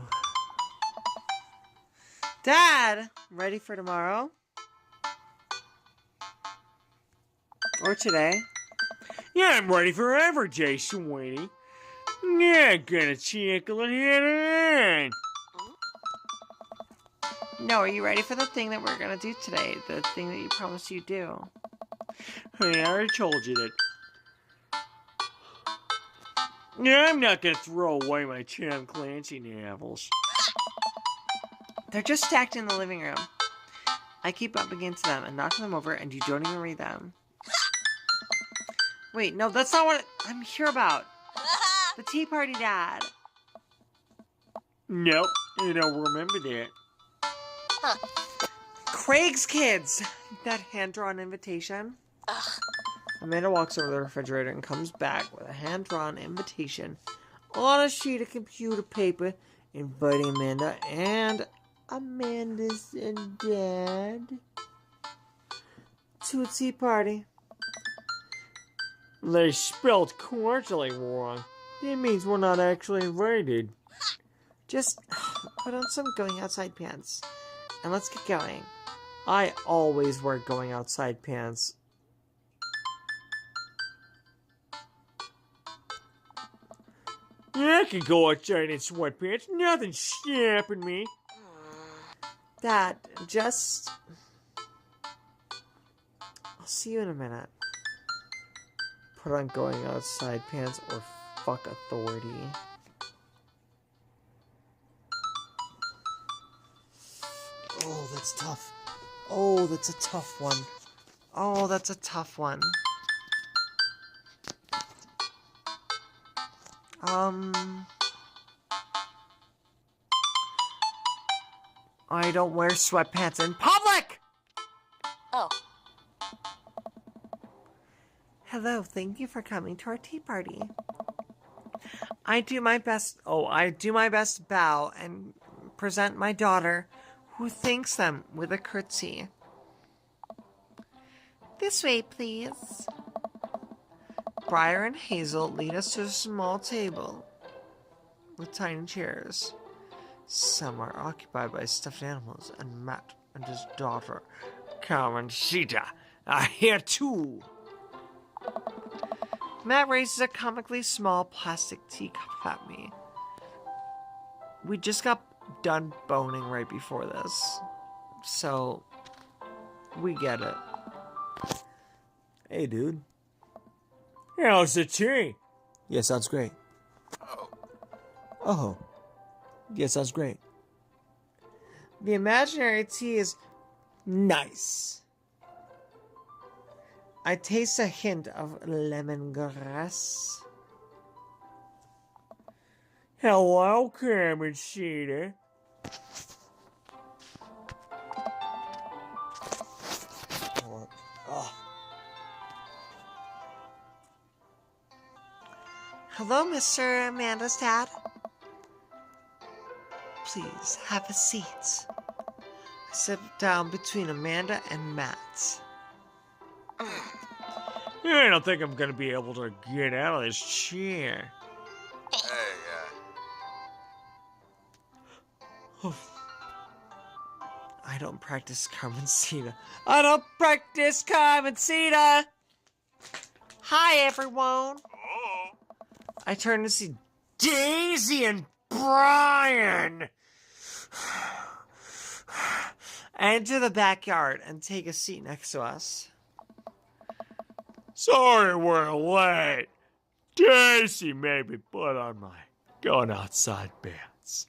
Dad, ready for tomorrow? Or today?
Yeah, I'm ready forever, Jay Sweetie. Yeah, gonna tickle and hit it in.
No, are you ready for the thing that we're gonna do today? The thing that you promised you'd do?
Hey, I already told you that. Yeah, I'm not gonna throw away my Tom Clancy novels.
They're just stacked in the living room. I keep up against them and knocking them over, and you don't even read them. Wait, no, that's not what I'm here about. The tea party, Dad.
Nope, I don't remember that.
Craig's Kids. That hand-drawn invitation. Amanda walks over to the refrigerator and comes back with a hand-drawn invitation on a sheet of computer paper inviting Amanda and Amanda's dad to a tea party.
They spelled cordially wrong. It means we're not actually invited.
Just put on some going outside pants and let's get going. I always wear going outside pants.
I can go outside in sweatpants. Nothing's stopping me.
Dad, just... I'll see you in a minute. Put on going outside pants or fuck authority. Oh, that's tough. Oh, that's a tough one. Oh, that's a tough one. I don't wear sweatpants in public!
Oh.
Hello, thank you for coming to our tea party. I do my best to bow and present my daughter, who thanks them with a curtsy. This way, please. Briar and Hazel lead us to a small table with tiny chairs. Some are occupied by stuffed animals, and Matt and his daughter, Carmencita, are here too. Matt raises a comically small plastic teacup at me. We just got done boning right before this, so we get it. Hey, dude.
How's the tea?
Yeah, sounds great. Oh. Yeah, sounds great. The imaginary tea is nice. I taste a hint of lemongrass.
Hello, Carmencita.
Oh. Hello, Mr. Amanda's dad. Please, have a seat. I sit down between Amanda and Matt.
I don't think I'm gonna be able to get out of this chair.
Hey,
I don't practice Carmencita. I don't practice Carmencita! Hi, everyone! I turn to see Daisy and Brian! I enter the backyard and take a seat next to us.
Sorry we're late. Daisy made me put on my going outside pants.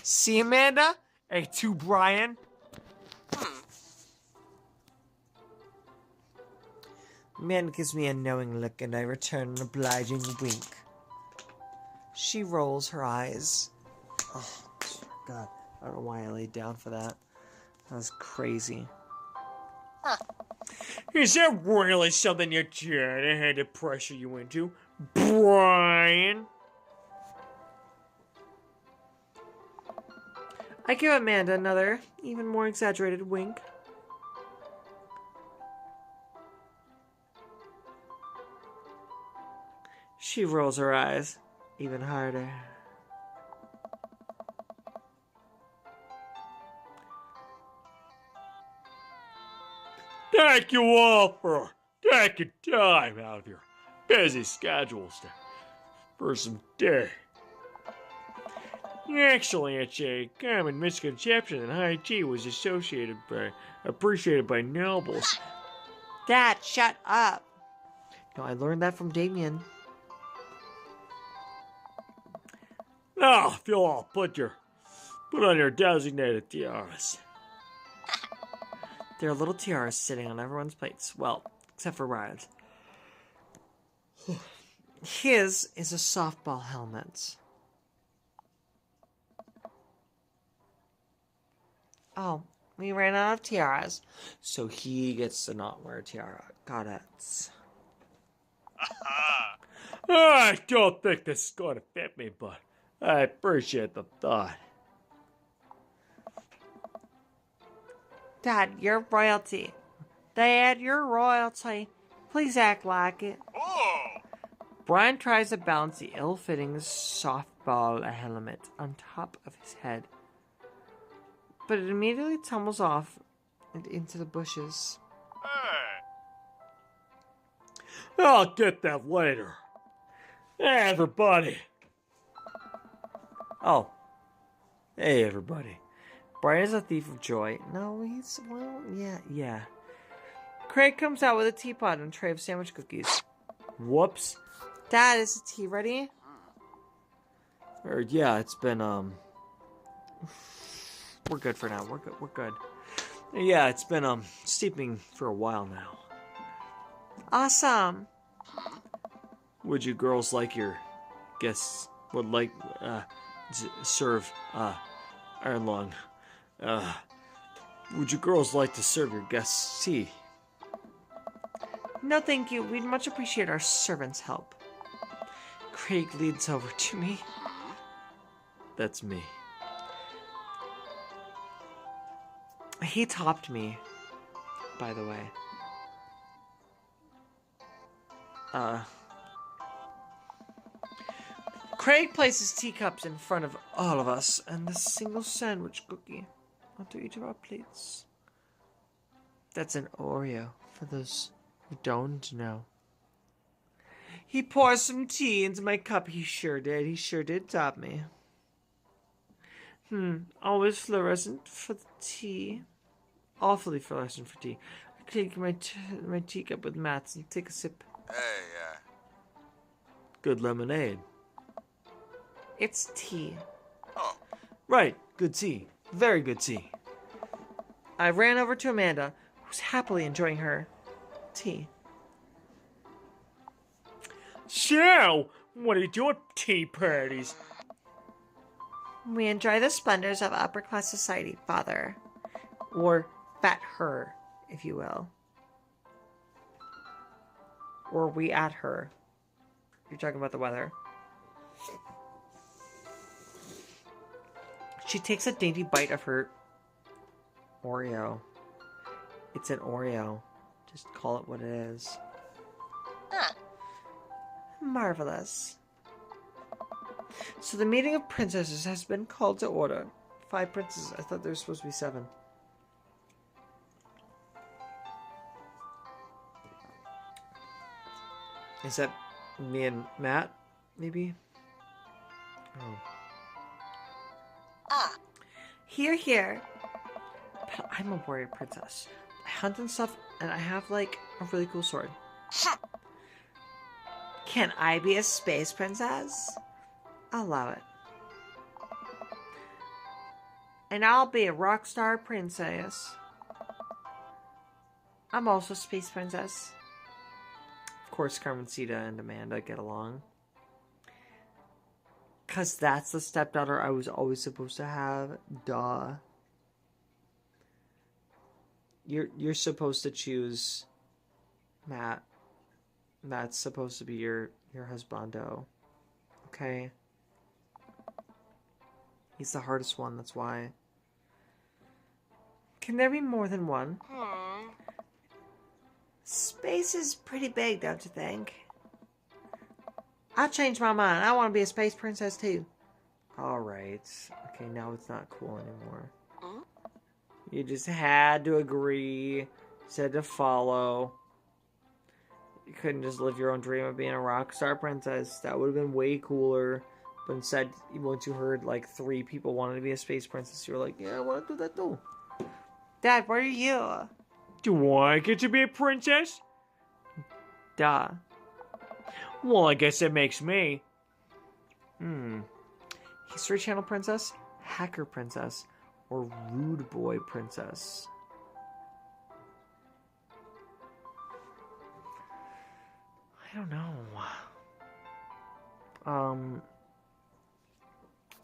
See, Amanda? A2 Brian?
Amanda gives me a knowing look, and I return an obliging wink. She rolls her eyes. Oh, God. I don't know why I laid down for that. That was crazy.
Is that really something your dad had to pressure you into, Brian?
I give Amanda another, even more exaggerated wink. She rolls her eyes even harder.
Thank you all for taking time out of your busy schedules for some day. Actually, it's a common misconception that high tea was appreciated by nobles.
Dad, shut up! No, I learned that from Damien.
Now, if you'll all put on your designated tiaras.
There are little tiaras sitting on everyone's plates. Well, except for Ryan's. His is a softball helmet. Oh, we ran out of tiaras, so he gets to not wear a tiara. Got it.
I don't think this is going to fit me, but I appreciate the thought.
Dad, you're royalty. Dad, you're royalty. Please act like it. Brian tries to balance the ill-fitting softball helmet on top of his head, but it immediately tumbles off and into the bushes.
I'll get that later. Hey, everybody.
Oh. Hey, everybody. Brian is a thief of joy. No, yeah. Craig comes out with a teapot and a tray of sandwich cookies. Whoops. Dad, is the tea ready? Yeah, it's been, we're good for now. We're good. Yeah, it's been, steeping for a while now. Awesome. Would you girls like your guests serve, iron lung? Would you girls like to serve your guests tea? No, thank you. We'd much appreciate our servants' help. Craig leans over to me. That's me. He topped me, by the way. Craig places teacups in front of all of us and a single sandwich cookie onto each of our plates. That's an Oreo, for those who don't know. He pours some tea into my cup. He sure did. He sure did top me. Always fluorescent for the tea. Awfully fluorescent for tea. I take my teacup with mats and take a sip.
Hey,
Good lemonade. It's tea.
Oh.
Right, good tea. Very good tea. I ran over to Amanda, who's happily enjoying her tea.
So, what do you do at tea parties?
We enjoy the splendors of upper-class society, father. Or fat her, if you will. Or we at her. You're talking about the weather. She takes a dainty bite of her Oreo. It's an Oreo. Just call it what it is. Marvelous. So the meeting of princesses has been called to order. 5 princesses. I thought there was supposed to be 7. Is that me and Matt? Maybe? Oh. Here, here. But I'm a warrior princess. I hunt and stuff, and I have, like, a really cool sword. Can I be a space princess? I'll allow it. And I'll be a rock star princess. I'm also a space princess.
Of course, Carmencita and Amanda get along. Because that's the stepdaughter I was always supposed to have. Duh. You're supposed to choose Matt. Matt's supposed to be your husbando. Okay? He's the hardest one, that's why. Can there be more than one?
Space is pretty big, don't you think?
I changed my mind. I want to be a space princess too. Alright. Okay, now it's not cool anymore. You just had to agree. Said to follow. You couldn't just live your own dream of being a rock star princess. That would have been way cooler. But instead, once you heard like 3 people wanted to be a space princess, you were like, yeah, I want to do that too.
Dad, where are you?
Do I get to be a princess?
Duh.
Well, I guess that makes me.
History Channel princess, hacker princess, or rude boy princess? I don't know.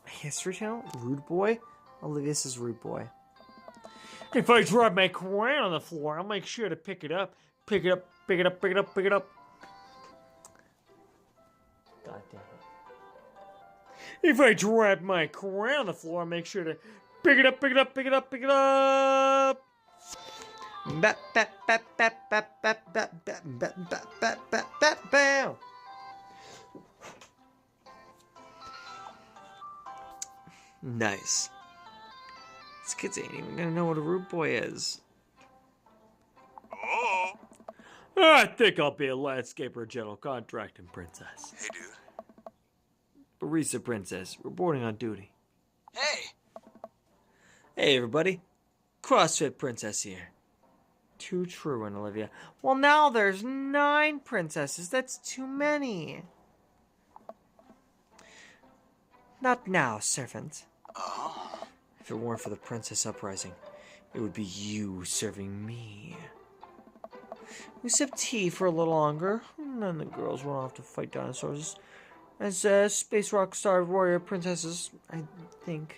History Channel, rude boy. Olivia's is rude boy.
If I drop my crown on the floor, I'll make sure to pick it up. Pick it up, pick it up, pick it up, pick it up.
God damn it.
If I drop my crown on the floor, I'll make sure to pick it up, pick it up, pick it up, pick it up.
Bap, bap, bap, bap, bap, bap, bap, bap, bap, bap, bap, bap, bap, bam. Nice. These kids ain't even gonna know what a rude boy is.
I think I'll be a landscaper general contracting princess.
Hey, dude.
Barista princess, reporting on duty.
Hey.
Hey everybody, CrossFit princess here. Too true, and Olivia. Well, now there's 9 princesses. That's too many. Not now, servant. If it weren't for the princess uprising, it would be you serving me. We sip tea for a little longer, and then the girls run off to fight dinosaurs as space rock star warrior princesses, I think.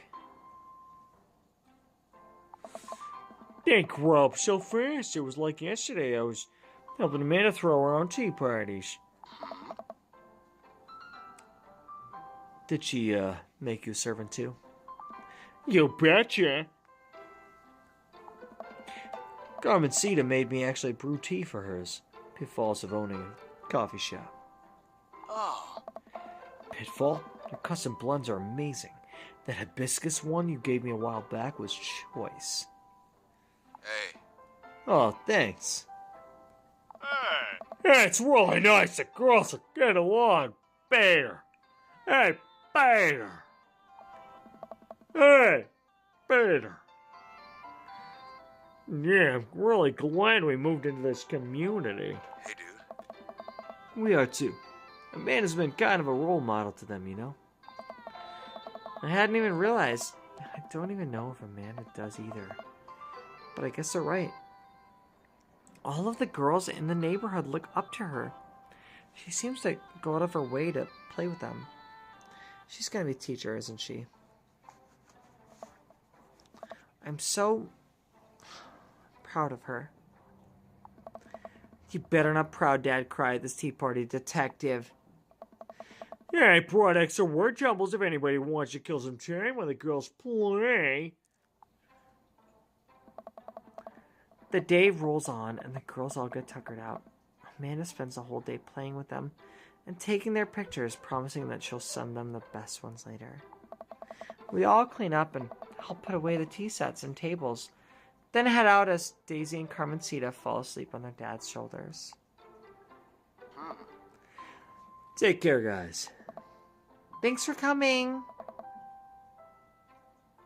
Didn't grow up so fast. It was like yesterday I was helping Amanda throw her own tea parties.
Did she make you a servant too?
You betcha.
Carmencita made me actually brew tea for hers. Pitfalls of owning a coffee shop.
Oh.
Pitfall? Your custom blends are amazing. That hibiscus one you gave me a while back was choice.
Hey.
Oh, thanks.
Hey, it's really nice the girls will get along better. Hey, better. Hey, better. Yeah, I'm really glad we moved into this community.
Hey, dude.
We are too. Amanda's been kind of a role model to them, you know? I hadn't even realized. I don't even know if Amanda does either. But I guess they're right. All of the girls in the neighborhood look up to her. She seems to go out of her way to play with them. She's gonna be a teacher, isn't she? I'm so proud of her. You better not proud dad cry at this tea party, detective.
Yeah, I brought extra word jumbles if anybody wants to kill some time while the girls play.
The day rolls on and the girls all get tuckered out. Amanda spends the whole day playing with them and taking their pictures, promising that she'll send them the best ones later. We all clean up and help put away the tea sets and tables, then head out as Daisy and Carmencita fall asleep on their dad's shoulders. Take care, guys. Thanks for coming.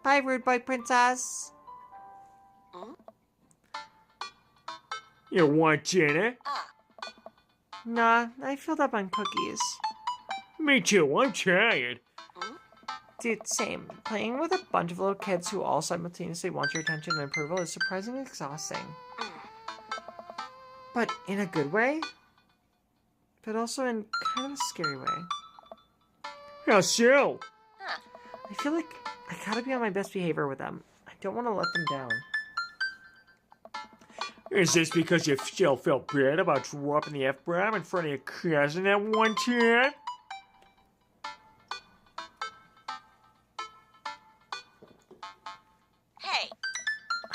Bye, rude boy princess.
You want dinner?
Nah, I filled up on cookies.
Me too, I'm tired.
Dude, same. Playing with a bunch of little kids who all simultaneously want your attention and approval is surprisingly exhausting. But in a good way? but also in kind of a scary way.
How so?
I feel like I gotta be on my best behavior with them. I don't want to let them down.
Is this because you still felt bad about dropping the F-bomb in front of your cousin at one time?
Hey,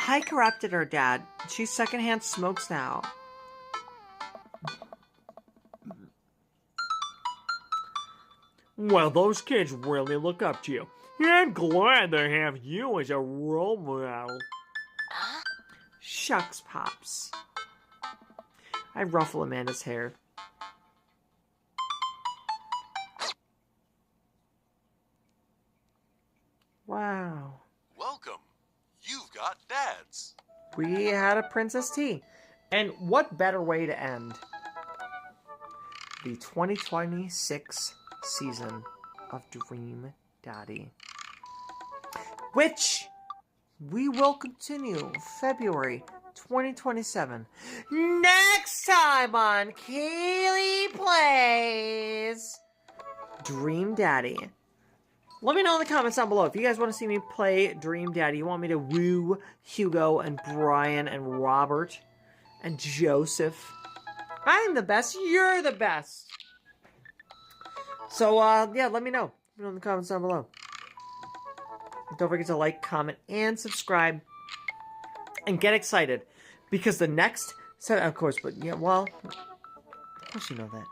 I corrupted her, Dad. She's secondhand smokes now.
Well, those kids really look up to you. I'm glad they have you as a role model.
Shucks, Pops. I ruffle Amanda's hair. Wow.
Welcome. You've got dads.
We had a Princess Tea. And what better way to end the 2026 season of Dream Daddy, which we will continue February 2027 next time on Kayleigh Plays Dream Daddy. Let me know in the comments down below if you guys want to see me play Dream Daddy. You want me to woo Hugo and Brian and Robert and Joseph. I'm the best. You're the best. So, yeah, let me know. Let me know in the comments down below. Don't forget to like, comment, and subscribe. And get excited. Because the next set, of course, but yeah, well, of course you know that.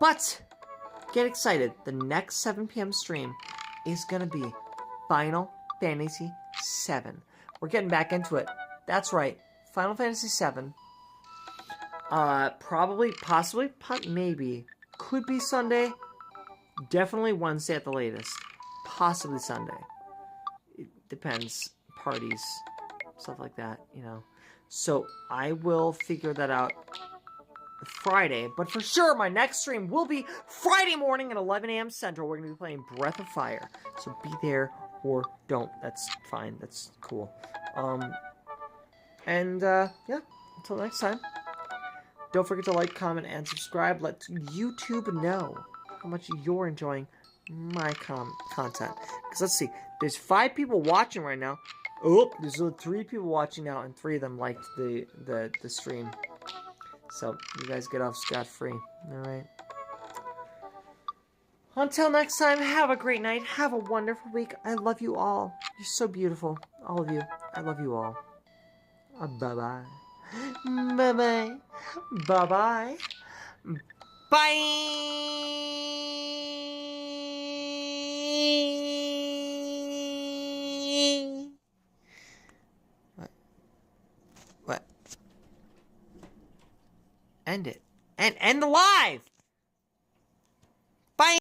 But get excited. The next 7 p.m. stream is going to be Final Fantasy VII. We're getting back into it. That's right. Final Fantasy VII. Probably, possibly, maybe. Could be Sunday. Definitely Wednesday at the latest. Possibly Sunday. It depends. Parties. Stuff like that, you know. So, I will figure that out Friday. But for sure, my next stream will be Friday morning at 11 a.m. Central. We're going to be playing Breath of Fire. So, be there or don't. That's fine. That's cool. Yeah. Until next time. Don't forget to like, comment, and subscribe. Let YouTube know how much you're enjoying my content. Because let's see. There's 5 people watching right now. Oh, there's 3 people watching now, and 3 of them liked the stream. So, you guys get off scot-free. Alright? Until next time, have a great night. Have a wonderful week. I love you all. You're so beautiful. All of you. I love you all. Bye-bye. Bye-bye. Bye-bye. Bye! What? End it. End the live!